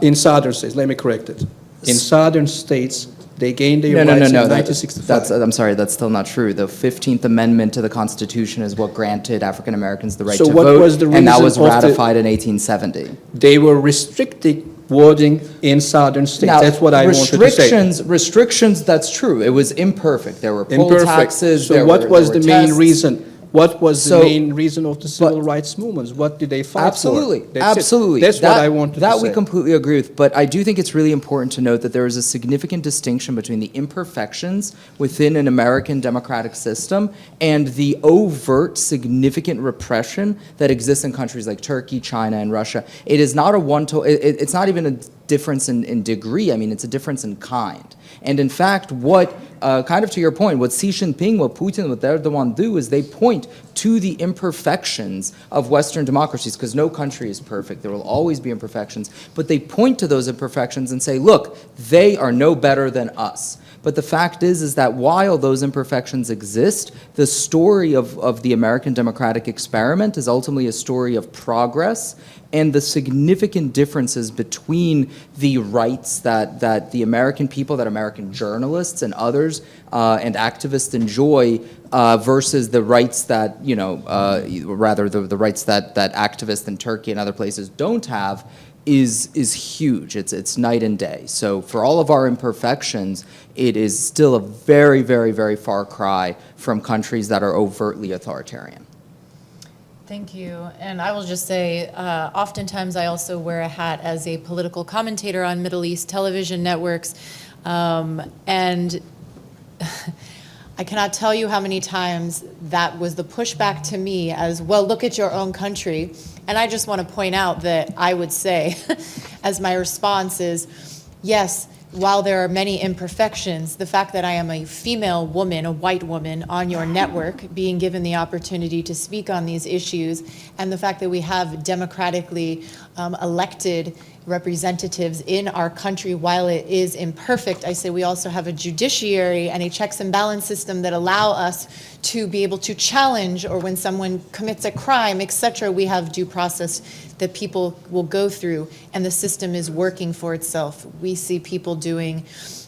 In southern states, let me correct it. In southern states, they gained their rights in 1965. I'm sorry, that's still not true. The 15th Amendment to the Constitution is what granted African Americans the right to vote, and that was ratified in 1870. They were restricting voting in southern states. Now, that's what I wanted to say. Restrictions, that's true. It was imperfect. There were poll taxes. So what was the main reason? What was the main reason of the civil rights movements? What did they fight absolutely, for? Absolutely. That's what I wanted to say. That we completely agree with. But I do think it's really important to note that there is a significant distinction between the imperfections within an American democratic system and the overt, significant repression that exists in countries like Turkey, China, and Russia. It is not a it's not even a difference in degree. I mean, it's a difference in kind. And in fact, what, kind of to your point, what Xi Jinping, what Putin, what Erdogan do is they point to the imperfections of Western democracies, because no country is perfect. There will always be imperfections. But they point to those imperfections and say, look, they are no better than us. But the fact is that while those imperfections exist, the story of the American democratic experiment is ultimately a story of progress, and the significant differences between the rights that the American people, that American journalists and others and activists enjoy versus the rights that, rather the rights that activists in Turkey and other places don't have is huge. It's night and day. So for all of our imperfections, it is still a very, very, very far cry from countries that are overtly authoritarian. Thank you. And I will just say, oftentimes I also wear a hat as a political commentator on Middle East television networks. And I cannot tell you how many times that was the pushback to me as, well, look at your own country. And I just want to point out that I would say, as my response is, yes, while there are many imperfections, the fact that I am a female woman, a white woman on your network, being given the opportunity to speak on these issues, and the fact that we have democratically elected representatives in our country, while it is imperfect, I say we also have a judiciary and a checks and balance system that allow us to be able to challenge, or when someone commits a crime, etc., we have due process that people will go through, and the system is working for itself. We see people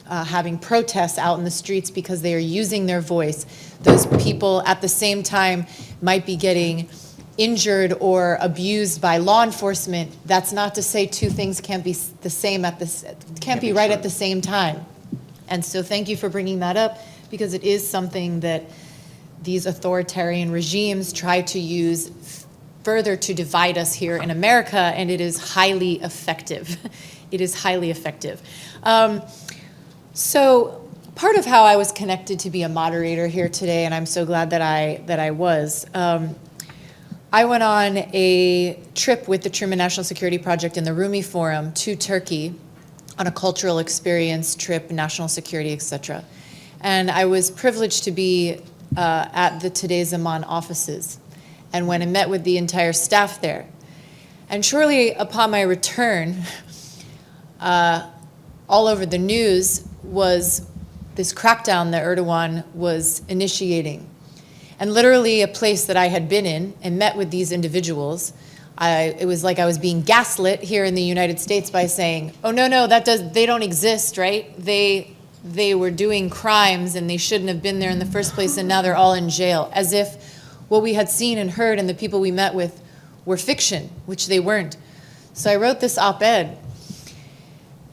having protests out in the streets because they are using their voice. Those people at the same time might be getting injured or abused by law enforcement. That's not to say two things can't be the same can't be right at the same time. And so thank you for bringing that up, because it is something that these authoritarian regimes try to use further to divide us here in America, and it is highly effective. It is highly effective. So part of how I was connected to be a moderator here today, and I'm so glad that I was, I went on a trip with the Truman National Security Project and the Rumi Forum to Turkey on a cultural experience trip, national security, etc. And I was privileged to be at the Today Zaman offices, and went and met with the entire staff there. And shortly upon my return, all over the news was this crackdown that Erdogan was initiating. And literally a place that I had been in and met with these individuals, it was like I was being gaslit here in the United States by saying, oh, no, they don't exist, right? They were doing crimes and they shouldn't have been there in the first place, and now they're all in jail, as if what we had seen and heard and the people we met with were fiction, which they weren't. So I wrote this op-ed,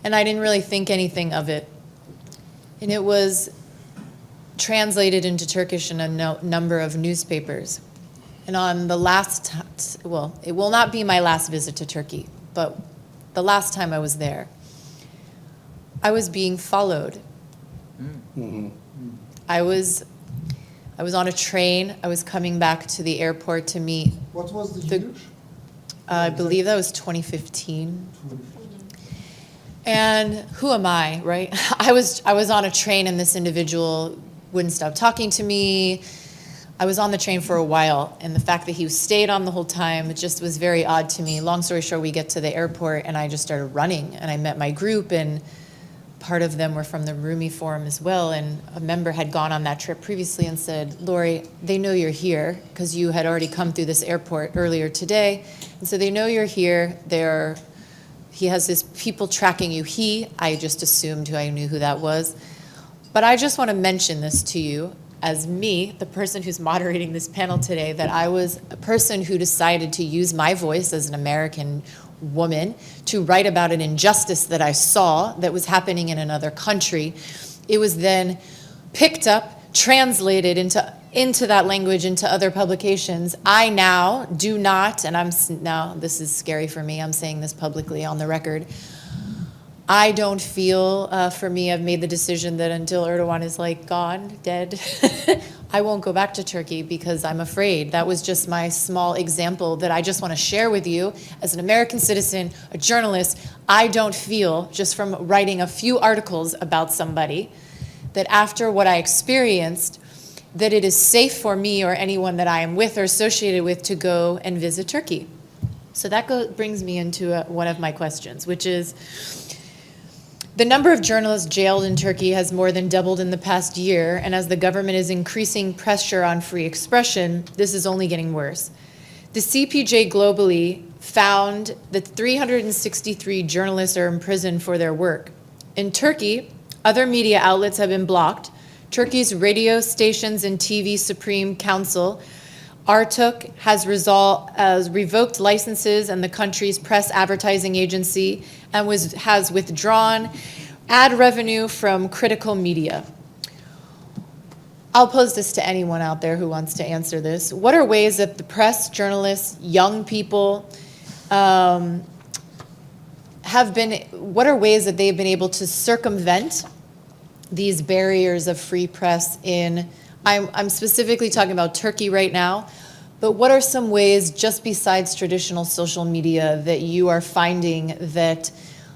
and I didn't really think anything of it. And it was translated into Turkish in a number of newspapers. And on the last, it will not be my last visit to Turkey, but the last time I was there, I was being followed. Mm-hmm. I was on a train. I was coming back to the airport to meet. What was the year? I believe that was 2015. And who am I, right? I was on a train, and this individual wouldn't stop talking to me. I was on the train for a while, and the fact that he stayed on the whole time, it just was very odd to me. Long story short, we get to the airport, and I just started running, and I met my group, and part of them were from the Rumi Forum as well, and a member had gone on that trip previously and said, Laurie, they know you're here because you had already come through this airport earlier today, and so they know you're here. He has his people tracking you. I just assumed I knew who that was. But I just want to mention this to you as me, the person who's moderating this panel today, that I was a person who decided to use my voice as an American woman to write about an injustice that I saw that was happening in another country. It was then picked up, translated into that language, into other publications. I now do not, and now this is scary for me, I'm saying this publicly on the record, I don't feel, for me, I've made the decision that until Erdogan is gone, dead, I won't go back to Turkey because I'm afraid. That was just my small example that I just want to share with you. As an American citizen, a journalist, I don't feel, just from writing a few articles about somebody, that after what I experienced, that it is safe for me or anyone that I am with or associated with to go and visit Turkey. So that brings me into one of my questions, which is, the number of journalists jailed in Turkey has more than doubled in the past year, and as the government is increasing pressure on free expression, this is only getting worse. The CPJ globally found that 363 journalists are imprisoned for their work. In Turkey, other media outlets have been blocked. Turkey's radio stations and TV Supreme Council, Artuk, has revoked licenses and the country's press advertising agency and has withdrawn ad revenue from critical media. I'll pose this to anyone out there who wants to answer this. What are ways that the press, journalists, young people what are ways that they've been able to circumvent these barriers of free press I'm specifically talking about Turkey right now, but what are some ways, just besides traditional social media, that you are finding that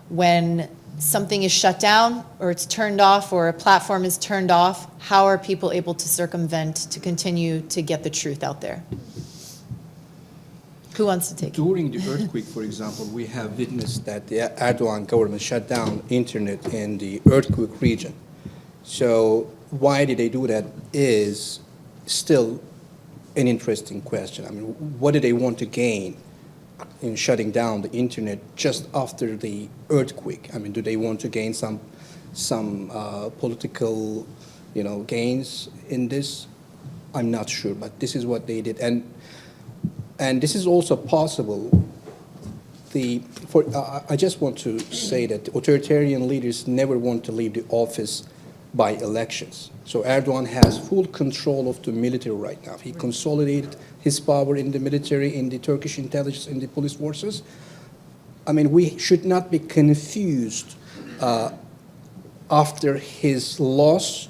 when something is shut down or it's turned off or a platform is turned off, how are people able to circumvent to continue to get the truth out there? Who wants to take it? During the earthquake, for example, we have witnessed that the Erdogan government shut down internet in the earthquake region. So why did they do that is still an interesting question. I mean, what did they want to gain in shutting down the internet just after the earthquake? I mean, do they want to gain some political, gains in this? I'm not sure, but this is what they did, and this is also possible. I just want to say that authoritarian leaders never want to leave the office by elections. So Erdogan has full control of the military right now. He consolidated his power in the military, in the Turkish intelligence, in the police forces. I mean, we should not be confused after his loss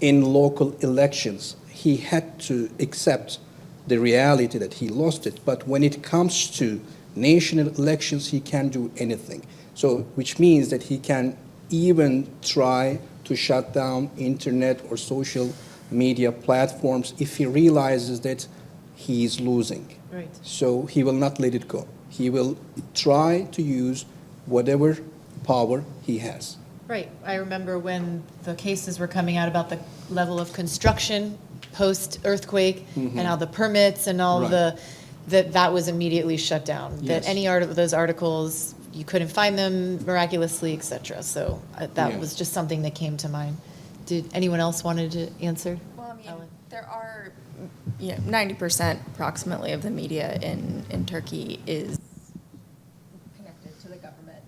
in local elections. He had to accept the reality that he lost it. But when it comes to national elections, he can do anything. So, which means that he can even try to shut down internet or social media platforms if he realizes that he is losing. Right. So he will not let it go. He will try to use whatever power he has. Right. I remember when the cases were coming out about the level of construction post-earthquake and how the permits and all Right. that was immediately shut down. Yes. That any of those articles, you couldn't find them miraculously, etc. So that Yeah. was just something that came to mind. Did anyone else wanted to answer? Well, I mean, Ellen? there are, 90% approximately of the media in Turkey is connected to the government.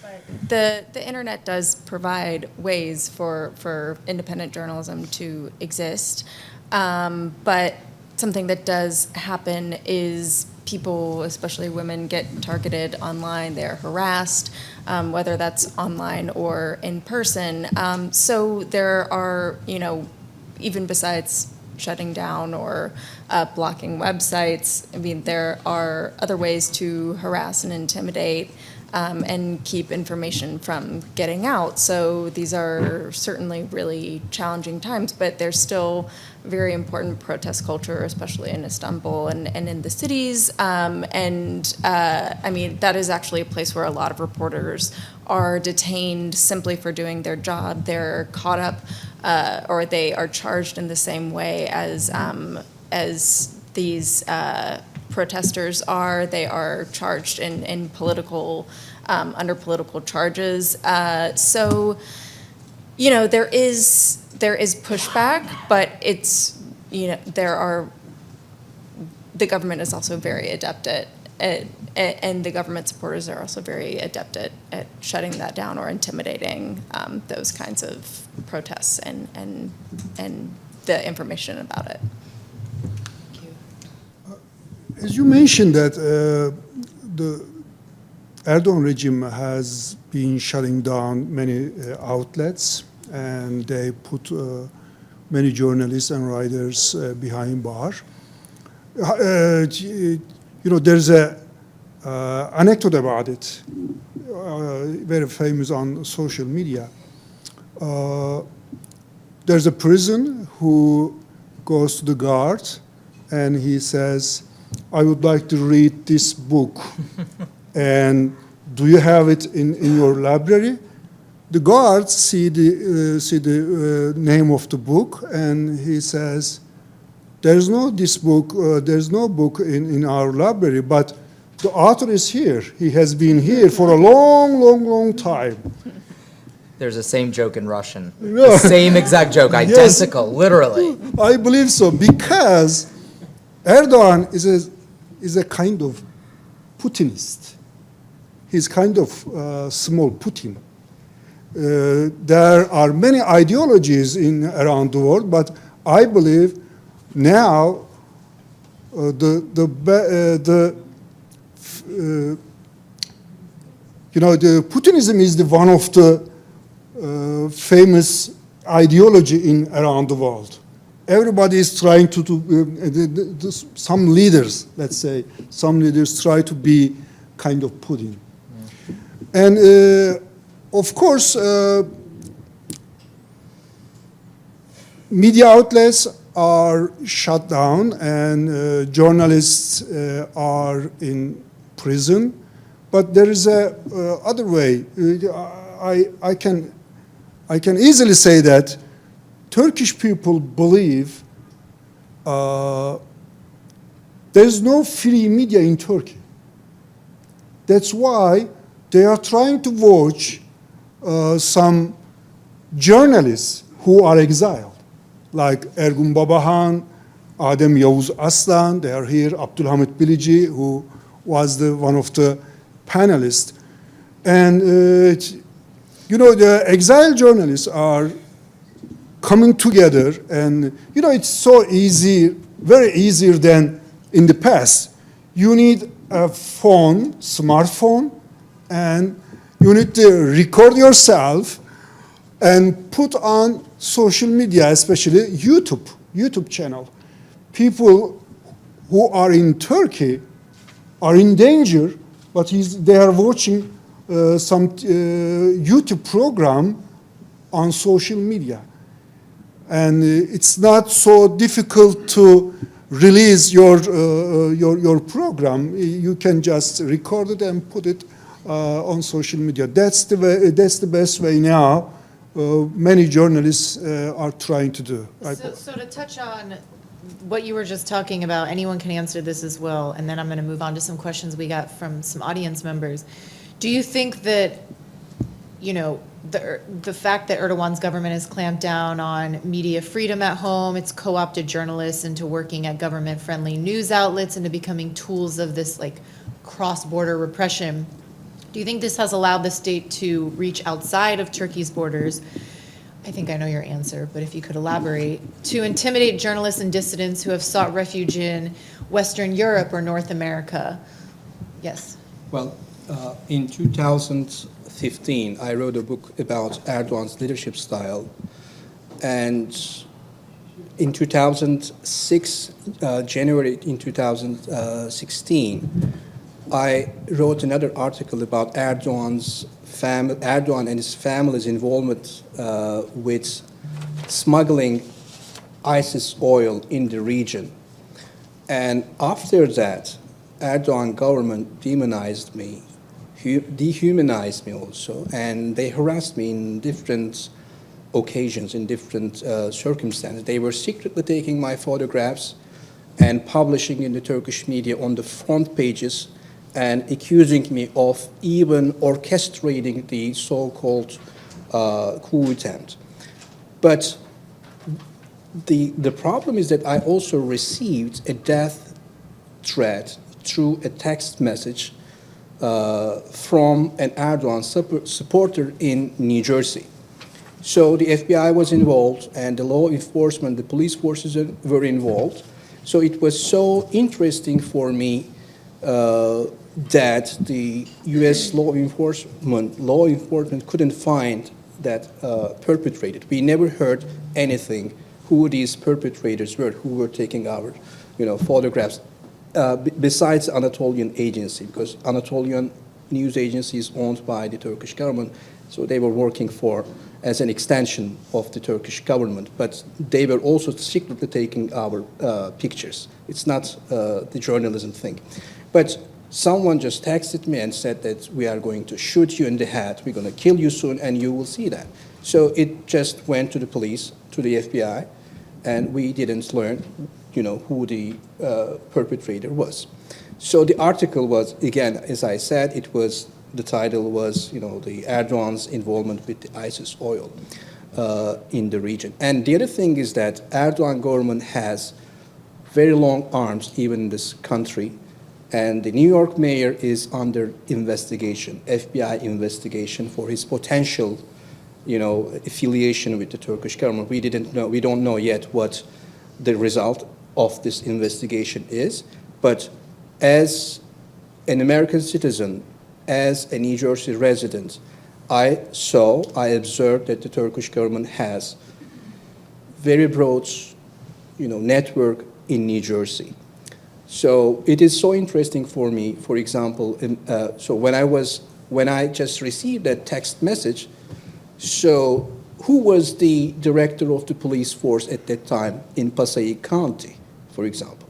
But the internet does provide ways for independent journalism to exist. But something that does happen is people, especially women, get targeted online. They're harassed, whether that's online or in person. So there are, even besides shutting down or blocking websites, I mean, there are other ways to harass and intimidate and keep information from getting out. So these are certainly really challenging times, but there's still very important protest culture, especially in Istanbul and in the cities. I mean, that is actually a place where a lot of reporters are detained simply for doing their job. They're caught up or they are charged in the same way as these protesters are. They are charged in political, under political charges. So, there is pushback, but it's, the government is also very adept at, and the government supporters are also very adept at shutting that down or intimidating those kinds of protests and the information about it. As you mentioned that the Erdogan regime has been shutting down many outlets, and they put many journalists and writers behind bar. There's a anecdote about it, very famous on social media. There's a prison who goes to the guard and he says, I would like to read this book. And do you have it in your library? The guards see the name of the book, and he says, there's no book in our library, but the author is here. He has been here for a long time. There's the same joke in Russian. The same exact joke, identical, literally. I believe so, because Erdogan is a kind of Putinist. He's kind of small Putin. There are many ideologies around the world, but I believe now the Putinism is the one of the famous ideology around the world. Everybody is trying to some leaders, let's say, some leaders try to be kind of Putin. And of course, media outlets are shut down and journalists are in prison. But there is a other way. I can easily say that Turkish people believe there's no free media in Turkey. That's why they are trying to watch some journalists who are exiled, like Ergun Babahan, Adem Yavuz Aslan. They are here. Abdülhamit Bilici, who was one of the panelists. And you know, the exile journalists are coming together, and you know, it's so easy, very easier than in the past. You need a phone, smartphone, and you need to record yourself and put on social media, especially YouTube channel. People who are in Turkey are in danger, but they are watching some YouTube program on social media. And it's not so difficult to release your program. You can just record it and put it on social media. That's the best way now. Many journalists are trying to do. So to touch on what you were just talking about, anyone can answer this as well, and then I'm going to move on to some questions we got from some audience members. Do you think that, you know, the fact that Erdogan's government has clamped down on media freedom at home, it's co-opted journalists into working at government-friendly news outlets, into becoming tools of this like cross-border repression, do you think this has allowed the state to reach outside of Turkey's borders? I think I know your answer, but if you could elaborate, to intimidate journalists and dissidents who have sought refuge in Western Europe or North America? Yes. Well, in 2015, I wrote a book about Erdogan's leadership style. And in 2006, January in 2016, I wrote another article about Erdogan and his family's involvement with smuggling ISIS oil in the region. And after that, Erdogan government demonized me, dehumanized me also, and they harassed me in different occasions, in different circumstances. They were secretly taking my photographs and publishing in the Turkish media on the front pages and accusing me of even orchestrating the so-called coup attempt. But the problem is that I also received a death threat through a text message from an Erdogan supporter in New Jersey. So the FBI was involved, and the law enforcement, the police forces were involved. So it was so interesting for me that the U.S. law enforcement couldn't find that perpetrator. We never heard anything who these perpetrators were, who were taking our, photographs. Besides Anatolian agency, because Anatolian news agency is owned by the Turkish government, so they were working as an extension of the Turkish government, but they were also secretly taking our pictures. It's not the journalism thing. But someone just texted me and said that we are going to shoot you in the head, we're going to kill you soon, and you will see that. So it just went to the police, to the FBI, and we didn't learn who the perpetrator was. So the article was, again, as I said, the title was, the Erdogan's involvement with the ISIS oil in the region. And the other thing is that Erdogan government has very long arms, even in this country, and the New York mayor is under investigation, FBI investigation, for his potential, affiliation with the Turkish government. We don't know yet what the result of this investigation is, but as an American citizen, as a New Jersey resident, I observed that the Turkish government has very broad, network in New Jersey. So it is so interesting for me, for example, so when I was when I just received that text message, so who was the director of the police force at that time in Passaic County, for example?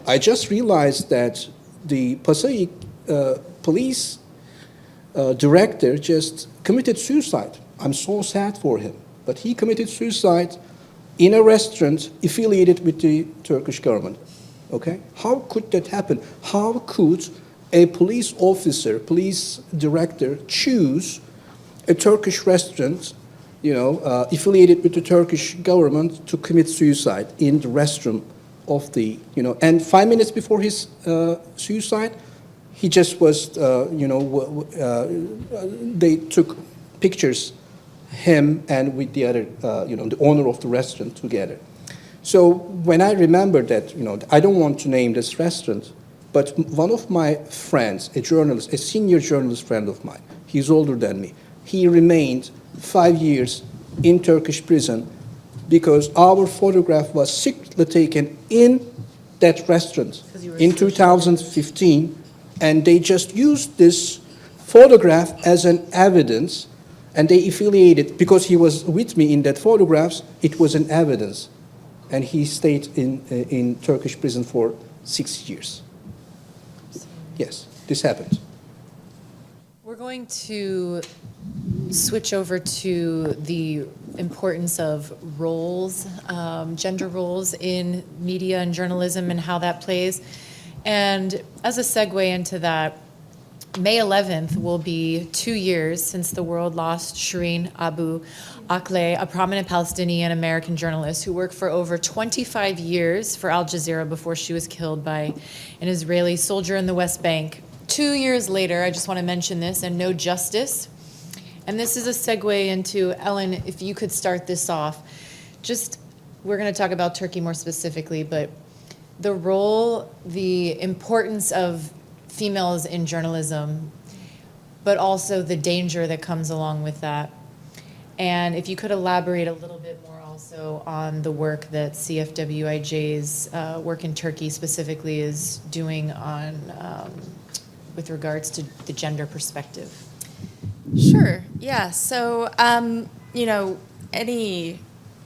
I just realized that the Passaic police director just committed suicide. I'm so sad for him. But he committed suicide in a restaurant affiliated with the Turkish government. Okay? How could that happen? How could a police officer, police director choose a Turkish restaurant, affiliated with the Turkish government to commit suicide in the restroom of the, and 5 minutes before his suicide, he just was, they took pictures, him and with the other, the owner of the restaurant together. So when I remember that, I don't want to name this restaurant, but one of my friends, a journalist, a senior journalist friend of mine, he's older than me, he remained 5 years in Turkish prison because our photograph was secretly taken in that restaurant in 2015, and they just used this photograph as an evidence, and they affiliated, because he was with me in that photographs, it was an evidence, and he stayed in Turkish prison for 6 years. Yes, this happened. We're going to switch over to the importance of roles, gender roles in media and journalism and how that plays. And as a segue into that, May 11th will be 2 years since the world lost Shireen Abu Akleh, a prominent Palestinian-American journalist who worked for over 25 years for Al Jazeera before she was killed by an Israeli soldier in the West Bank. 2 years later, I just want to mention this, and no justice. And this is a segue into, Ellen, if you could start this off. Just, we're going to talk about Turkey more specifically, but the role, the importance of females in journalism, but also the danger that comes along with that. And if you could elaborate a little bit more also on the work that CFWIJ's work in Turkey specifically is doing on, with regards to the gender perspective. Sure. Yeah. So,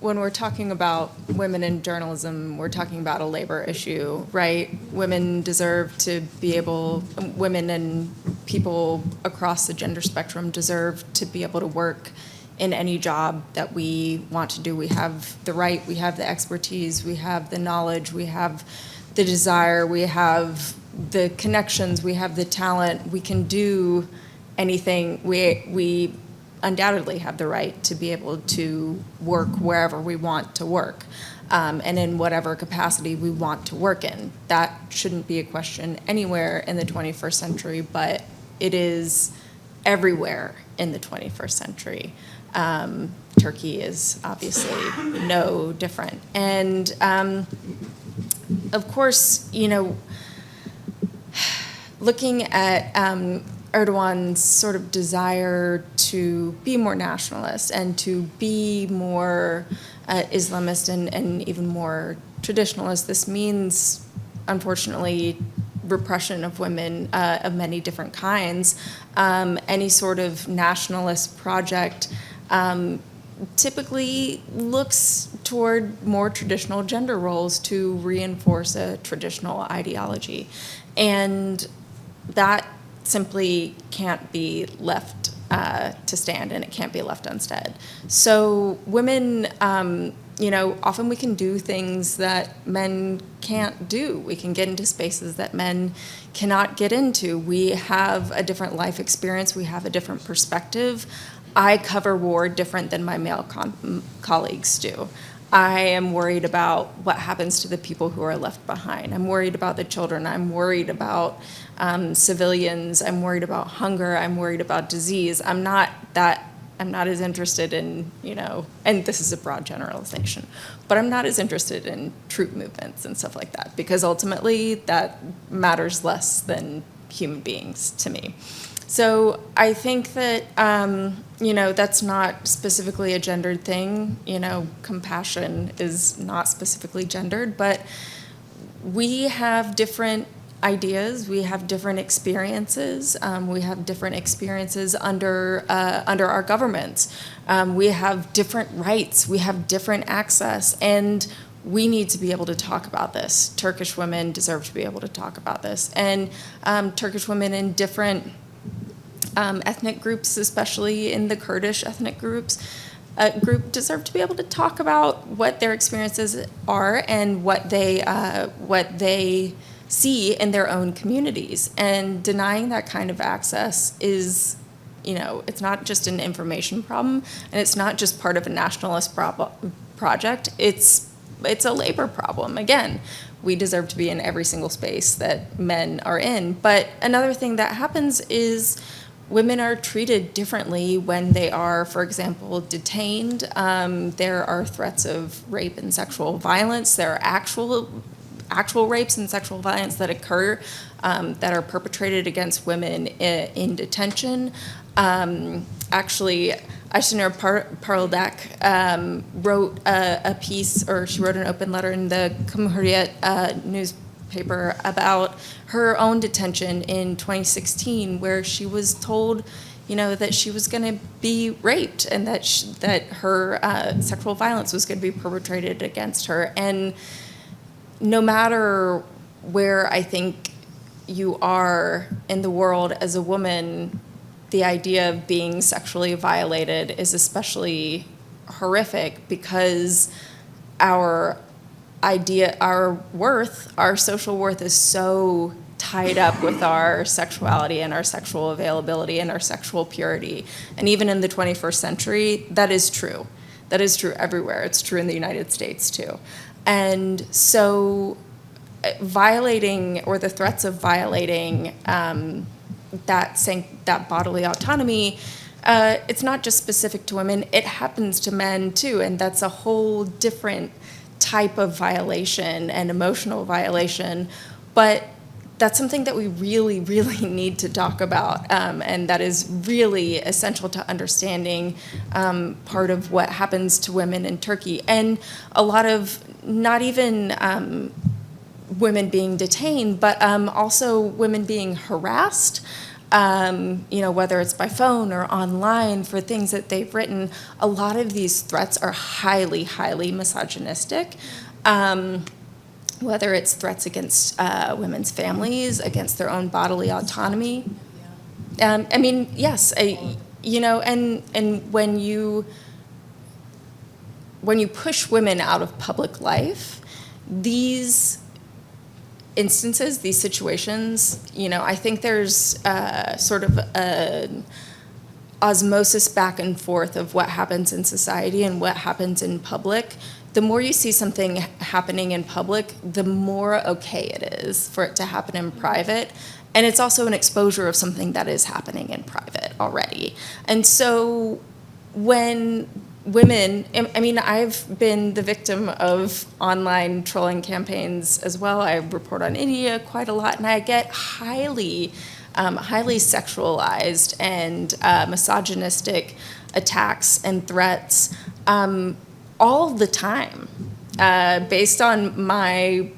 when we're talking about women in journalism, we're talking about a labor issue, right? Women deserve to be able, women and people across the gender spectrum deserve to be able to work in any job that we want to do. We have the right, we have the expertise, we have the knowledge, we have the desire, we have the connections, we have the talent, we can do anything. We undoubtedly have the right to be able to work wherever we want to work, and in whatever capacity we want to work in. That shouldn't be a question anywhere in the 21st century, but it is everywhere in the 21st century. Turkey is obviously no different. And of course, looking at Erdogan's sort of desire to be more nationalist and to be more Islamist and even more traditionalist, this means, unfortunately, repression of women of many different kinds. Any sort of nationalist project typically looks toward more traditional gender roles to reinforce a traditional ideology. And that simply can't be left to stand, and it can't be left unsaid. So women, often we can do things that men can't do. We can get into spaces that men cannot get into. We have a different life experience. We have a different perspective. I cover war different than my male colleagues do. I am worried about what happens to the people who are left behind. I'm worried about the children. I'm worried about civilians. I'm worried about hunger. I'm worried about disease. I'm not as interested in, and this is a broad generalization, but I'm not as interested in troop movements and stuff like that, because ultimately that matters less than human beings to me. So I think that, that's not specifically a gendered thing. Compassion is not specifically gendered, but we have different ideas, we have different experiences. We have different experiences under our governments. We have different rights. We have different access, and we need to be able to talk about this. Turkish women deserve to be able to talk about this, and Turkish women in different ethnic groups, especially in the Kurdish ethnic group, deserve to be able to talk about what their experiences are and what they see in their own communities. And denying that kind of access is, it's not just an information problem, and it's not just part of a nationalist project. It's a labor problem. Again, we deserve to be in every single space that men are in. But another thing that happens is women are treated differently when they are, for example, detained. There are threats of rape and sexual violence. There are actual rapes and sexual violence that occur that are perpetrated against women in detention. Actually, Ayşenur Parıldak wrote a piece, or she wrote an open letter in the Cumhuriyet newspaper about her own detention in 2016, where she was told, that she was going to be raped and that her sexual violence was going to be perpetrated against her. And no matter where I think you are in the world as a woman, the idea of being sexually violated is especially horrific, because our social worth is so tied up with our sexuality and our sexual availability and our sexual purity. And even in the 21st century, that is true. That is true everywhere. It's true in the United States too. And so violating, or the threats of violating that bodily autonomy, it's not just specific to women, it happens to men too, and that's a whole different type of violation and emotional violation. But that's something that we really, really need to talk about, and that is really essential to understanding part of what happens to women in Turkey. And a lot of, not even women being detained, but also women being harassed, whether it's by phone or online for things that they've written. A lot of these threats are highly, highly misogynistic. Whether it's threats against women's families, against their own bodily autonomy. Yes, and when you push women out of public life, these instances, these situations, I think there's sort of an osmosis back and forth of what happens in society and what happens in public. The more you see something happening in public, the more okay it is for it to happen in private. And it's also an exposure of something that is happening in private already. And so when women, I've been the victim of online trolling campaigns as well. I report on India quite a lot, and I get highly sexualized and misogynistic attacks and threats all the time, based on my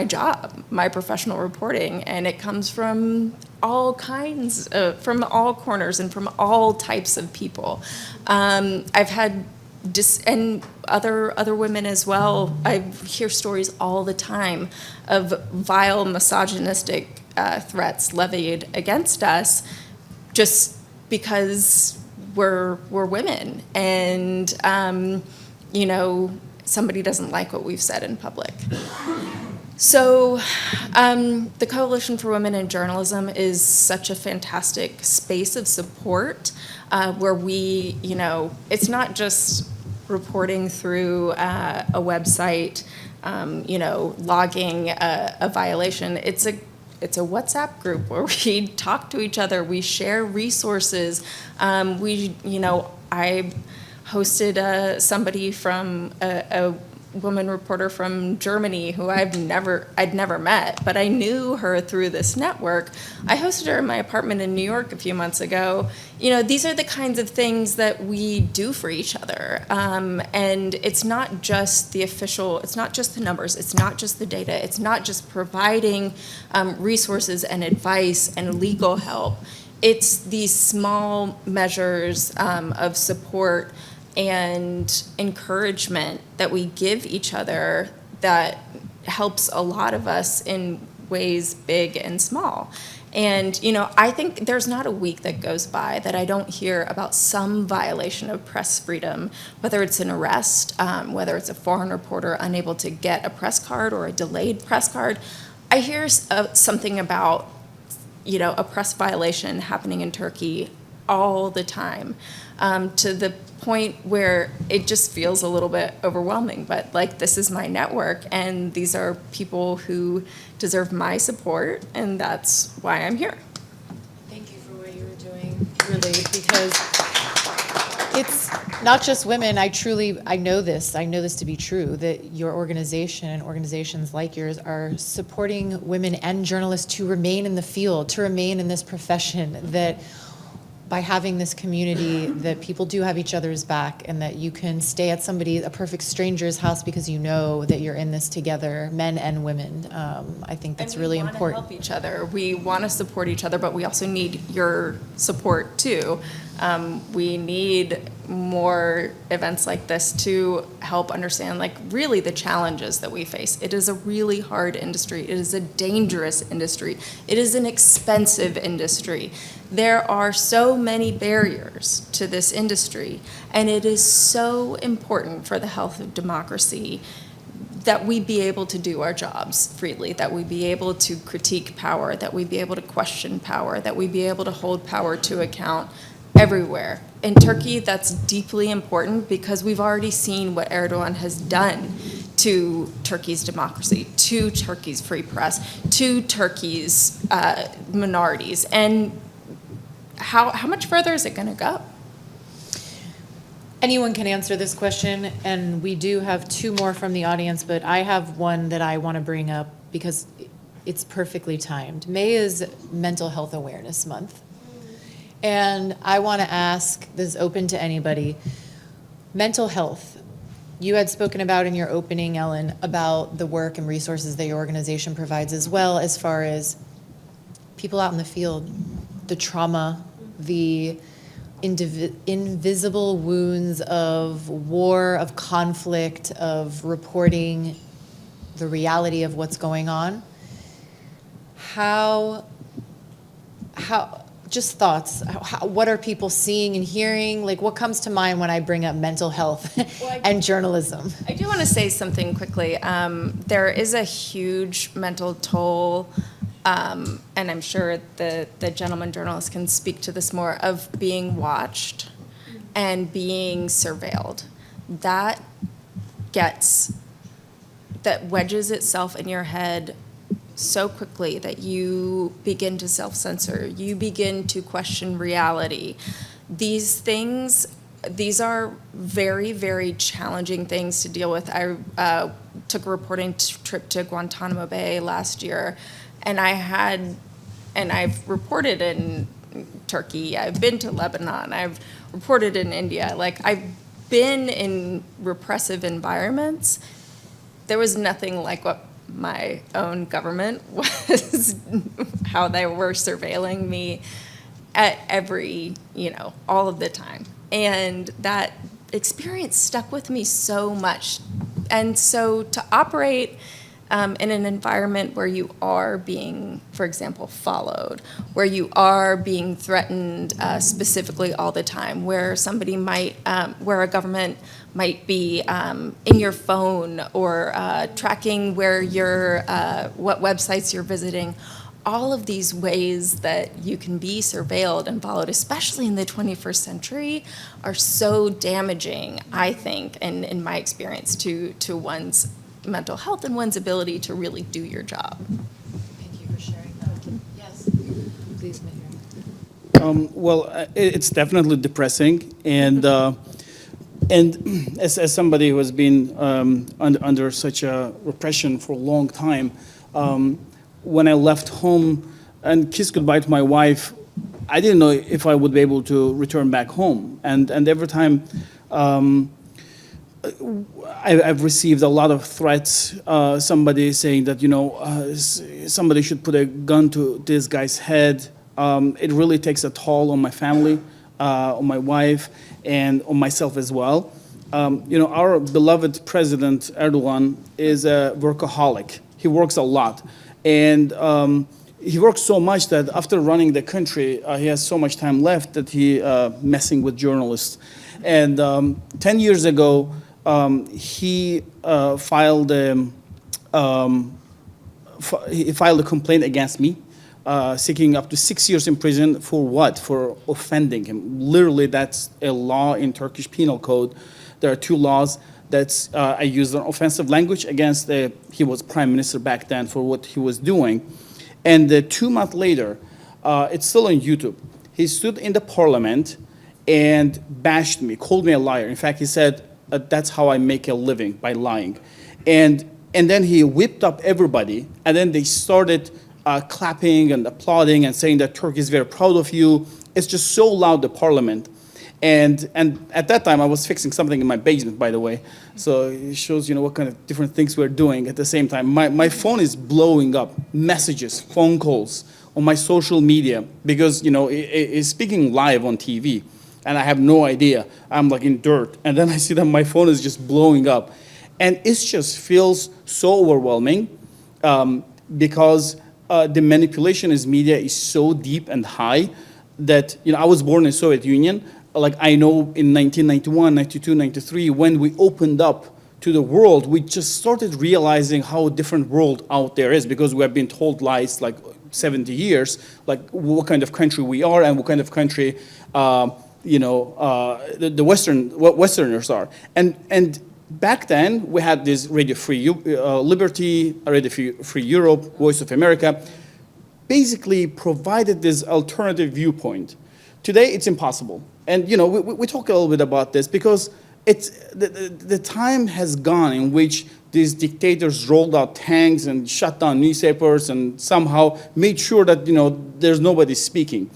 job, my professional reporting, and it comes from all kinds, from all corners and from all types of people. I've had and other women as well. I hear stories all the time of vile misogynistic threats levied against us, just because we're women, and somebody doesn't like what we've said in public. So the Coalition for Women in Journalism is such a fantastic space of support, where we, it's not just reporting through a website, logging a violation. It's a WhatsApp group where we talk to each other, we share resources. I hosted somebody from woman reporter from Germany who I'd never met, but I knew her through this network. I hosted her in my apartment in New York a few months ago. You know, these are the kinds of things that we do for each other. And it's not just it's not just the numbers, it's not just the data, it's not just providing resources and advice and legal help. It's these small measures of support and encouragement that we give each other that helps a lot of us in ways big and small. And, you know, I think there's not a week that goes by that I don't hear about some violation of press freedom, whether it's an arrest, whether it's a foreign reporter unable to get a press card or a delayed press card. I hear something about, you know, a press violation happening in Turkey all the time, to the point where it just feels a little bit overwhelming. But like, this is my network, and these are people who deserve my support, and that's why I'm here. Thank you for what you were doing, really, because it's not just women. I know this to be true, that your organization and organizations like yours are supporting women and journalists to remain in the field, to remain in this profession, that by having this community, that people do have each other's back, and that you can stay at a perfect stranger's house because you know that you're in this together, men and women. I think that's really important. We want to help each other. We want to support each other, but we also need your support too. We need more events like this to help understand, like, really the challenges that we face. It is a really hard industry. It is a dangerous industry. It is an expensive industry. There are so many barriers to this industry, and it is so important for the health of democracy that we be able to do our jobs freely, that we be able to critique power, that we be able to question power, that we be able to hold power to account everywhere. In Turkey, that's deeply important because we've already seen what Erdogan has done to Turkey's democracy, to Turkey's free press, to Turkey's minorities. And how much further is it going to go? Anyone can answer this question, and we do have two more from the audience, but I have one that I want to bring up because it's perfectly timed. May is Mental Health Awareness Month. And I want to ask, this is open to anybody, mental health. You had spoken about in your opening, Ellen, about the work and resources that your organization provides, as well as far as people out in the field, the trauma, the invisible wounds of war, of conflict, of reporting the reality of what's going on. Just thoughts, what are people seeing and hearing? Like, what comes to mind when I bring up mental health and journalism? I do want to say something quickly. There is a huge mental toll, and I'm sure the gentleman journalist can speak to this more, of being watched and being surveilled. That wedges itself in your head so quickly that you begin to self-censor, you begin to question reality. These are very, very challenging things to deal with. I took a reporting trip to Guantanamo Bay last year, and I've reported in Turkey, I've been to Lebanon, I've reported in India. Like, I've been in repressive environments. There was nothing like what my own government was, how they were surveilling me at all of the time. And that experience stuck with me so much. And so to operate in an environment where you are being, for example, followed, where you are being threatened specifically all the time, where somebody might, where a government might be in your phone or tracking where what websites you're visiting, all of these ways that you can be surveilled and followed, especially in the 21st century, are so damaging, I think, and in my experience, to one's mental health and one's ability to really do your job. Thank you for sharing that. Yes, please, Mahir. Well, it's definitely depressing, and And as somebody who has been under such a repression for a long time, when I left home and kissed goodbye to my wife, I didn't know if I would be able to return back home. And every time I've received a lot of threats, somebody saying that, somebody should put a gun to this guy's head. It really takes a toll on my family, on my wife, and on myself as well. Our beloved President Erdogan is a workaholic. He works a lot. And he works so much that after running the country, he has so much time left that he messing with journalists. And 10 years ago, he filed a complaint against me, seeking up to 6 years in prison for what? For offending him. Literally, that's a law in Turkish Penal Code. There are two laws. That's I used an offensive language against he was prime minister back then for what he was doing. And 2 months later, it's still on YouTube. He stood in the parliament and bashed me, called me a liar. In fact, he said, that's how I make a living, by lying. And then he whipped up everybody, and then they started clapping and applauding and saying that Turkey is very proud of you. It's just so loud, the parliament. And at that time, I was fixing something in my basement, by the way. So it shows, what kind of different things we're doing at the same time. My phone is blowing up, messages, phone calls on my social media, because, it's speaking live on TV, and I have no idea. I'm like in dirt. And then I see that my phone is just blowing up. And it just feels so overwhelming because the manipulation in media is so deep and high that, I was born in the Soviet Union. Like I know in 1991, 92, 93, when we opened up to the world, we just started realizing how different world out there is, because we have been told lies like 70 years, like what kind of country we are and what kind of country, the Westerners are. And back then, we had this Radio Free Liberty, Radio Free Europe, Voice of America, basically provided this alternative viewpoint. Today, it's impossible. And we talk a little bit about this because it's the time has gone in which these dictators rolled out tanks and shut down newspapers and somehow made sure that there's nobody speaking.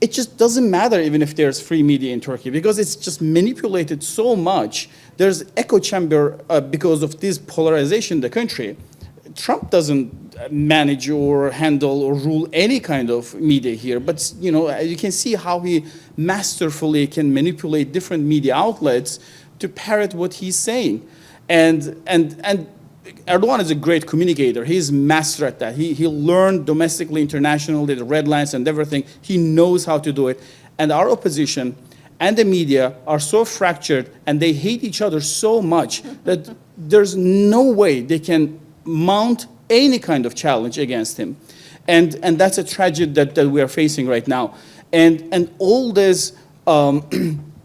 It just doesn't matter even if there's free media in Turkey, because it's just manipulated so much. There's echo chamber because of this polarization in the country. Trump doesn't manage or handle or rule any kind of media here, but you can see how he masterfully can manipulate different media outlets to parrot what he's saying. And Erdogan is a great communicator. He's master at that. He learned domestically, internationally, the red lines and everything. He knows how to do it. And our opposition and the media are so fractured, and they hate each other so much that there's no way they can mount any kind of challenge against him. And that's a tragedy that we are facing right now. And all this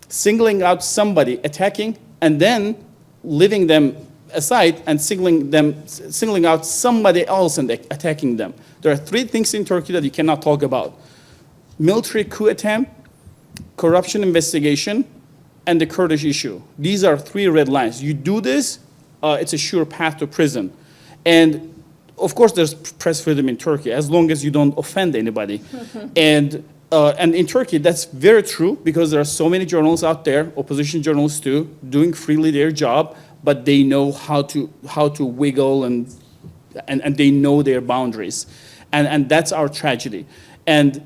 singling out somebody, attacking, and then leaving them aside and singling out somebody else and attacking them. There are 3 things in Turkey that you cannot talk about: military coup attempt, corruption investigation, and the Kurdish issue. These are 3 red lines. You do this, it's a sure path to prison. And of course, there's press freedom in Turkey as long as you don't offend anybody. And in Turkey, that's very true, because there are so many journalists out there, opposition journalists too, doing freely their job, but they know how to wiggle and they know their boundaries. And that's our tragedy. And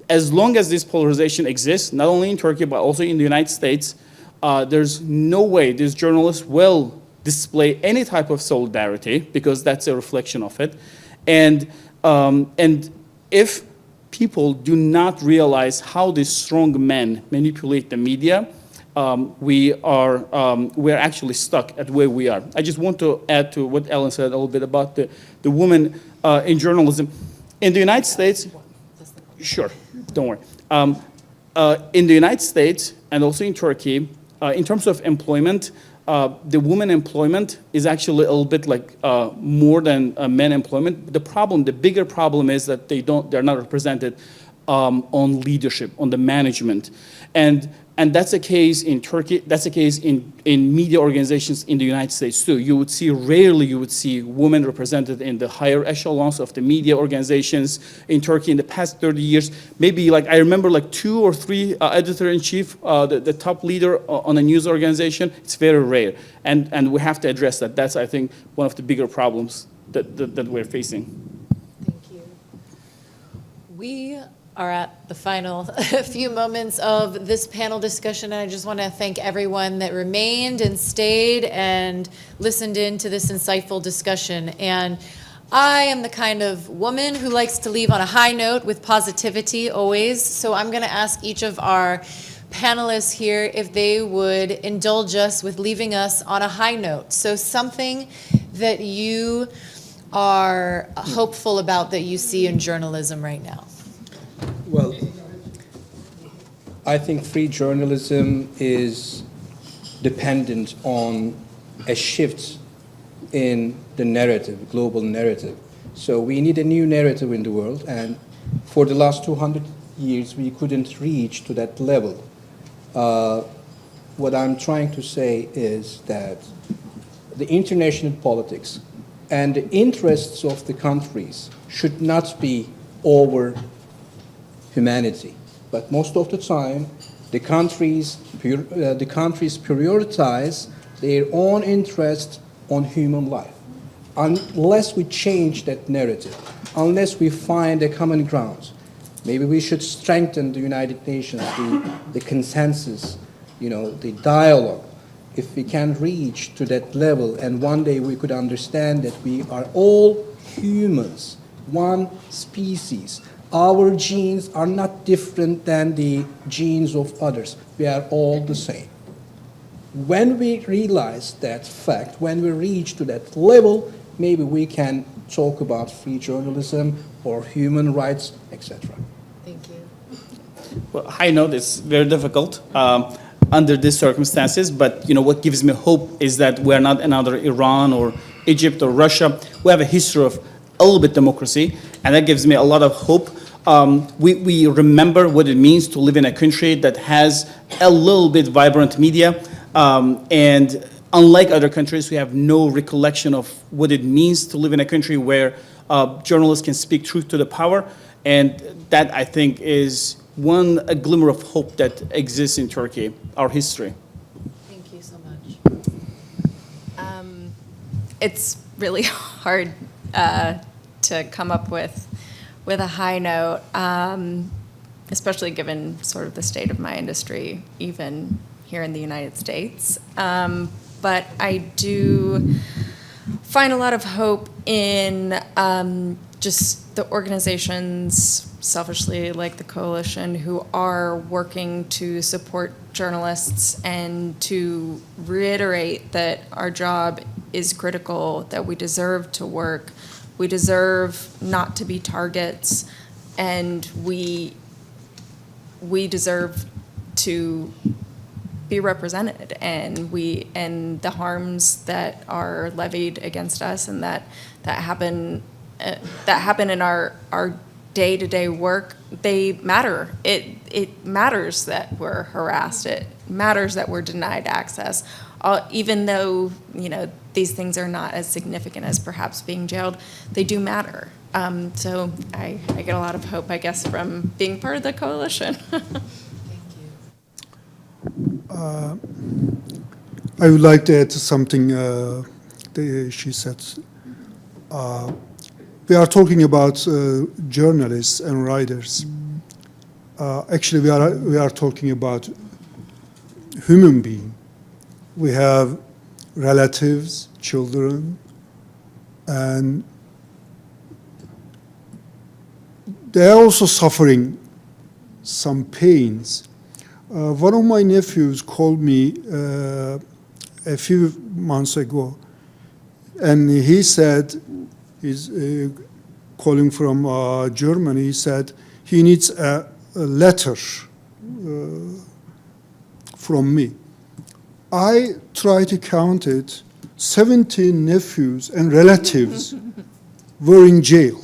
as long as this polarization exists, not only in Turkey, but also in the United States, there's no way these journalists will display any type of solidarity, because that's a reflection of it. And if people do not realize how these strong men manipulate the media, we're actually stuck at where we are. I just want to add to what Ellen said a little bit about the woman in journalism. In the United States, sure, don't worry. In the United States and also in Turkey, in terms of employment, the women employment is actually a little bit like more than men employment. The bigger problem is that they're not represented on leadership, on the management. And that's a case in Turkey, that's a case in media organizations in the United States too. Rarely you would see women represented in the higher echelons of the media organizations in Turkey in the past 30 years. Maybe I remember 2 or 3 editor-in-chief, the top leader on a news organization. It's very rare. And we have to address that. That's, I think, one of the bigger problems that we're facing. Thank you. We are at the final few moments of this panel discussion, and I just want to thank everyone that remained and stayed and listened in to this insightful discussion. And I am the kind of woman who likes to leave on a high note with positivity always, so I'm going to ask each of our panelists here if they would indulge us with leaving us on a high note. So something that you are hopeful about that you see in journalism right now. Well, I think free journalism is dependent on a shift in the narrative, global narrative. So we need a new narrative in the world, and for the last 200 years we couldn't reach to that level. What I'm trying to say is that the international politics and the interests of the countries should not be over humanity, but most of the time, the countries prioritize their own interest on human life. Unless we change that narrative, unless we find a common ground, maybe we should strengthen the United Nations, the consensus, the dialogue. If we can reach to that level, and one day we could understand that we are all humans, one species. Our genes are not different than the genes of others. We are all the same. When we realize that fact, when we reach to that level, maybe we can talk about free journalism or human rights, etc. Thank you. Well, high note is very difficult under these circumstances, but what gives me hope is that we're not another Iran or Egypt or Russia. We have a history of a little bit democracy, and that gives me a lot of hope. We remember what it means to live in a country that has a little bit vibrant media, and unlike other countries, we have no recollection of what it means to live in a country where journalists can speak truth to the power, and that, I think, is a glimmer of hope that exists in Turkey, our history. Thank you so much. It's really hard to come up with a high note, especially given sort of the state of my industry, even here in the United States. But I do find a lot of hope in just the organizations, selfishly like the Coalition, who are working to support journalists and to reiterate that our job is critical, that we deserve to work, we deserve not to be targets, and we deserve to be represented, and the harms that are levied against us and that happen in our day-to-day work, they matter. It matters that we're harassed. It matters that we're denied access, even though these things are not as significant as perhaps being jailed. They do matter. So I get a lot of hope, I guess, from being part of the Coalition. I would like to add something she said. We are talking about journalists and writers. Actually, we are talking about human beings. We have relatives, children, and they are also suffering some pains. One of my nephews called me a few months ago, and he said, he's calling from Germany, he said he needs a letter from me. I tried to count it, 17 nephews and relatives were in jail.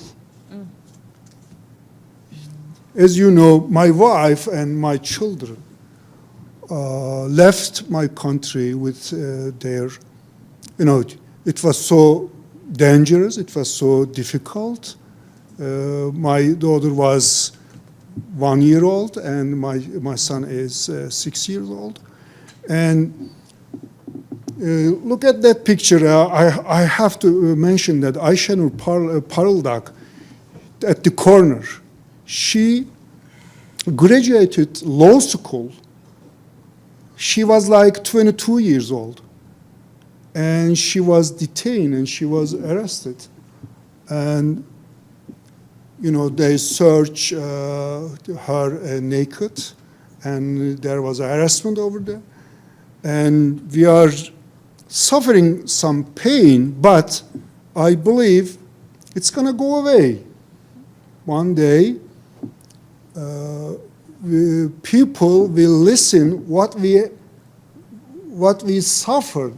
as you know, my wife and my children left my country with their, it was so dangerous, it was so difficult. My daughter was 1 year old and my son is 6 years old. And look at that picture. I have to mention that Ayşenur Parıldak at the corner. She graduated law school. She was like 22 years old. And she was detained and she was arrested. And, they searched her naked and there was harassment over there. And we are suffering some pain, but I believe it's going to go away. One day, people will listen what we suffered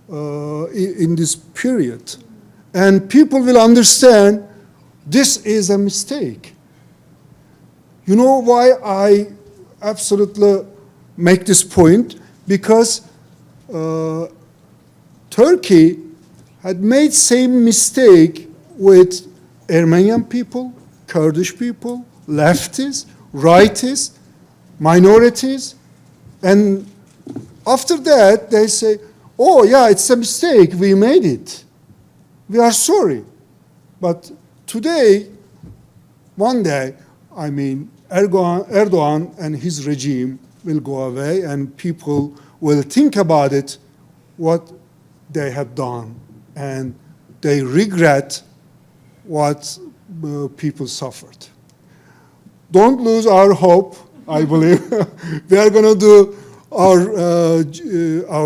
in this period, and people will understand this is a mistake. You know why I absolutely make this point? Because Turkey had made same mistake with Armenian people, Kurdish people, leftists, rightists, minorities, and after that they say, oh yeah, it's a mistake, we made it. We are sorry. But today, one day, Erdogan and his regime will go away and people will think about it, what they have done, and they regret what people suffered. Don't lose our hope, I believe. We are going to do our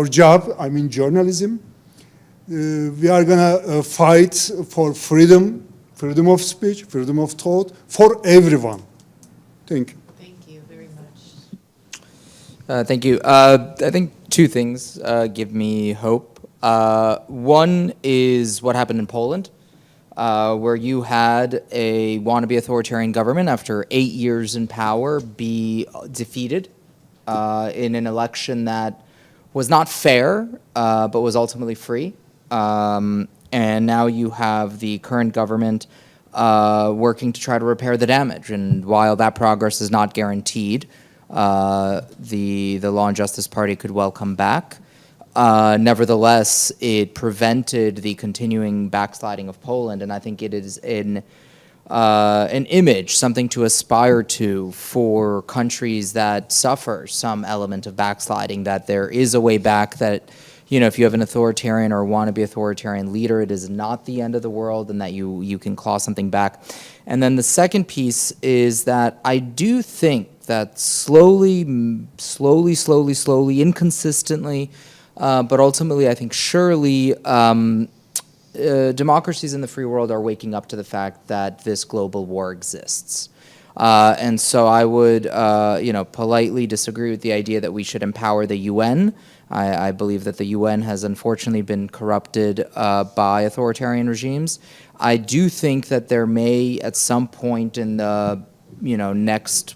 job, journalism. We are going to fight for freedom of speech, freedom of thought, for everyone. Thank you. Thank you very much. Thank you. I think two things give me hope. One is what happened in Poland, where you had a wannabe authoritarian government after 8 years in power be defeated in an election that was not fair, but was ultimately free. And now you have the current government working to try to repair the damage. And while that progress is not guaranteed, the Law and Justice Party could well come back. Nevertheless, it prevented the continuing backsliding of Poland, and I think it is an image, something to aspire to for countries that suffer some element of backsliding, that there is a way back, that if you have an authoritarian or wannabe authoritarian leader, it is not the end of the world, and that you can claw something back. And then the second piece is that I do think that slowly, inconsistently, but ultimately, I think surely, democracies in the free world are waking up to the fact that this global war exists. And so I would, politely disagree with the idea that we should empower the UN. I believe that the UN has unfortunately been corrupted by authoritarian regimes. I do think that there may, at some point in the, next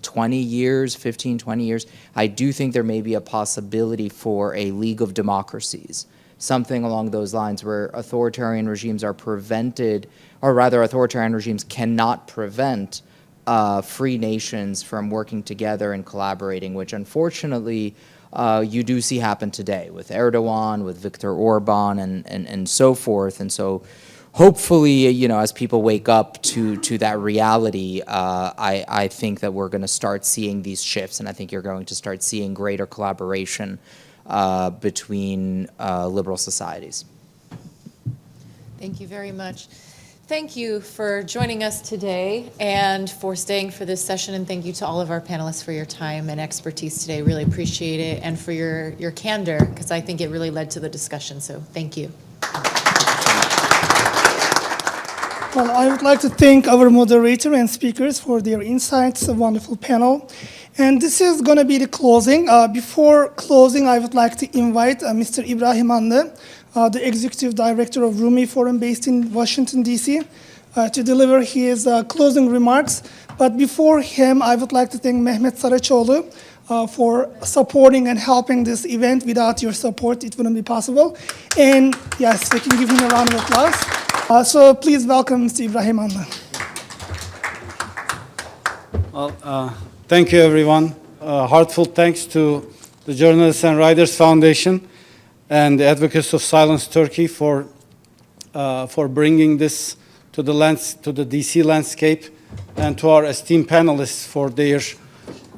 20 years, 15, 20 years, I do think there may be a possibility for a League of Democracies, something along those lines where authoritarian regimes are prevented, or rather authoritarian regimes cannot prevent free nations from working together and collaborating, which unfortunately you do see happen today with Erdogan, with Viktor Orban, and so forth. And so hopefully, as people wake up to that reality, I think that we're going to start seeing these shifts, and I think you're going to start seeing greater collaboration between liberal societies. Thank you very much. Thank you for joining us today and for staying for this session, and thank you to all of our panelists for your time and expertise today. Really appreciate it, and for your candor, because I think it really led to the discussion, so thank you. Well, I would like to thank our moderator and speakers for their insights, a wonderful panel. And this is going to be the closing. Before closing, I would like to invite Mr. Ibrahim Anlı, the Executive Director of Rumi Forum based in Washington, D.C., to deliver his closing remarks. But before him, I would like to thank Mehmet Saraçoğlu for supporting and helping this event. Without your support, it wouldn't be possible. And yes, we can give him a round of applause. So please welcome Mr. Ibrahim Anlı. Well, thank you, everyone. Heartfelt thanks to the Journalists and Writers Foundation and the Advocates of Silence Turkey for bringing this to the DC landscape, and to our esteemed panelists for their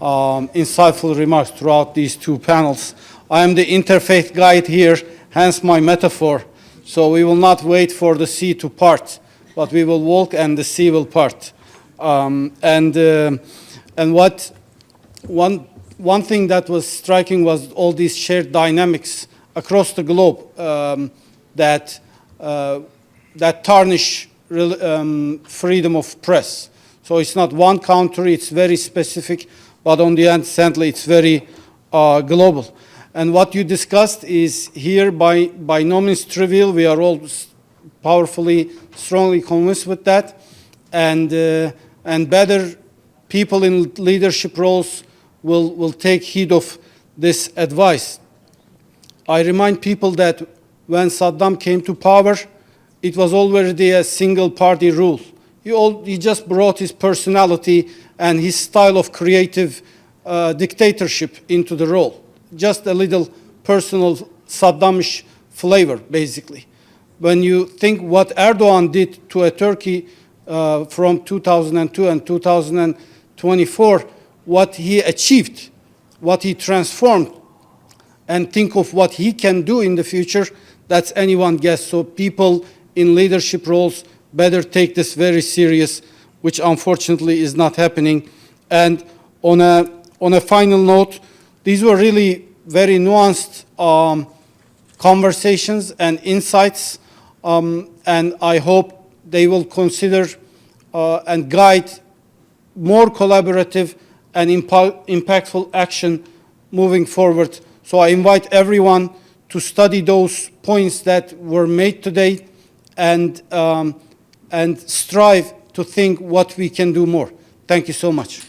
insightful remarks throughout these two panels. I am the interfaith guide here, hence my metaphor. So we will not wait for the sea to part, but we will walk and the sea will part. One thing that was striking was all these shared dynamics across the globe that tarnish freedom of press. So it's not one country, it's very specific, but on the end, sadly, it's very global. And what you discussed is here by no means trivial. We are all powerfully, strongly convinced with that. And better people in leadership roles will take heed of this advice. I remind people that when Saddam came to power, it was already a single-party rule. He just brought his personality and his style of creative dictatorship into the role. Just a little personal Saddamish flavor, basically. When you think what Erdogan did to a Turkey from 2002 and 2024, what he achieved, what he transformed, and think of what he can do in the future, that's anyone's guess. So people in leadership roles better take this very serious, which unfortunately is not happening. And on a final note, these were really very nuanced conversations and insights, and I hope they will consider and guide more collaborative and impactful action moving forward. So I invite everyone to study those points that were made today and strive to think what we can do more. Thank you so much.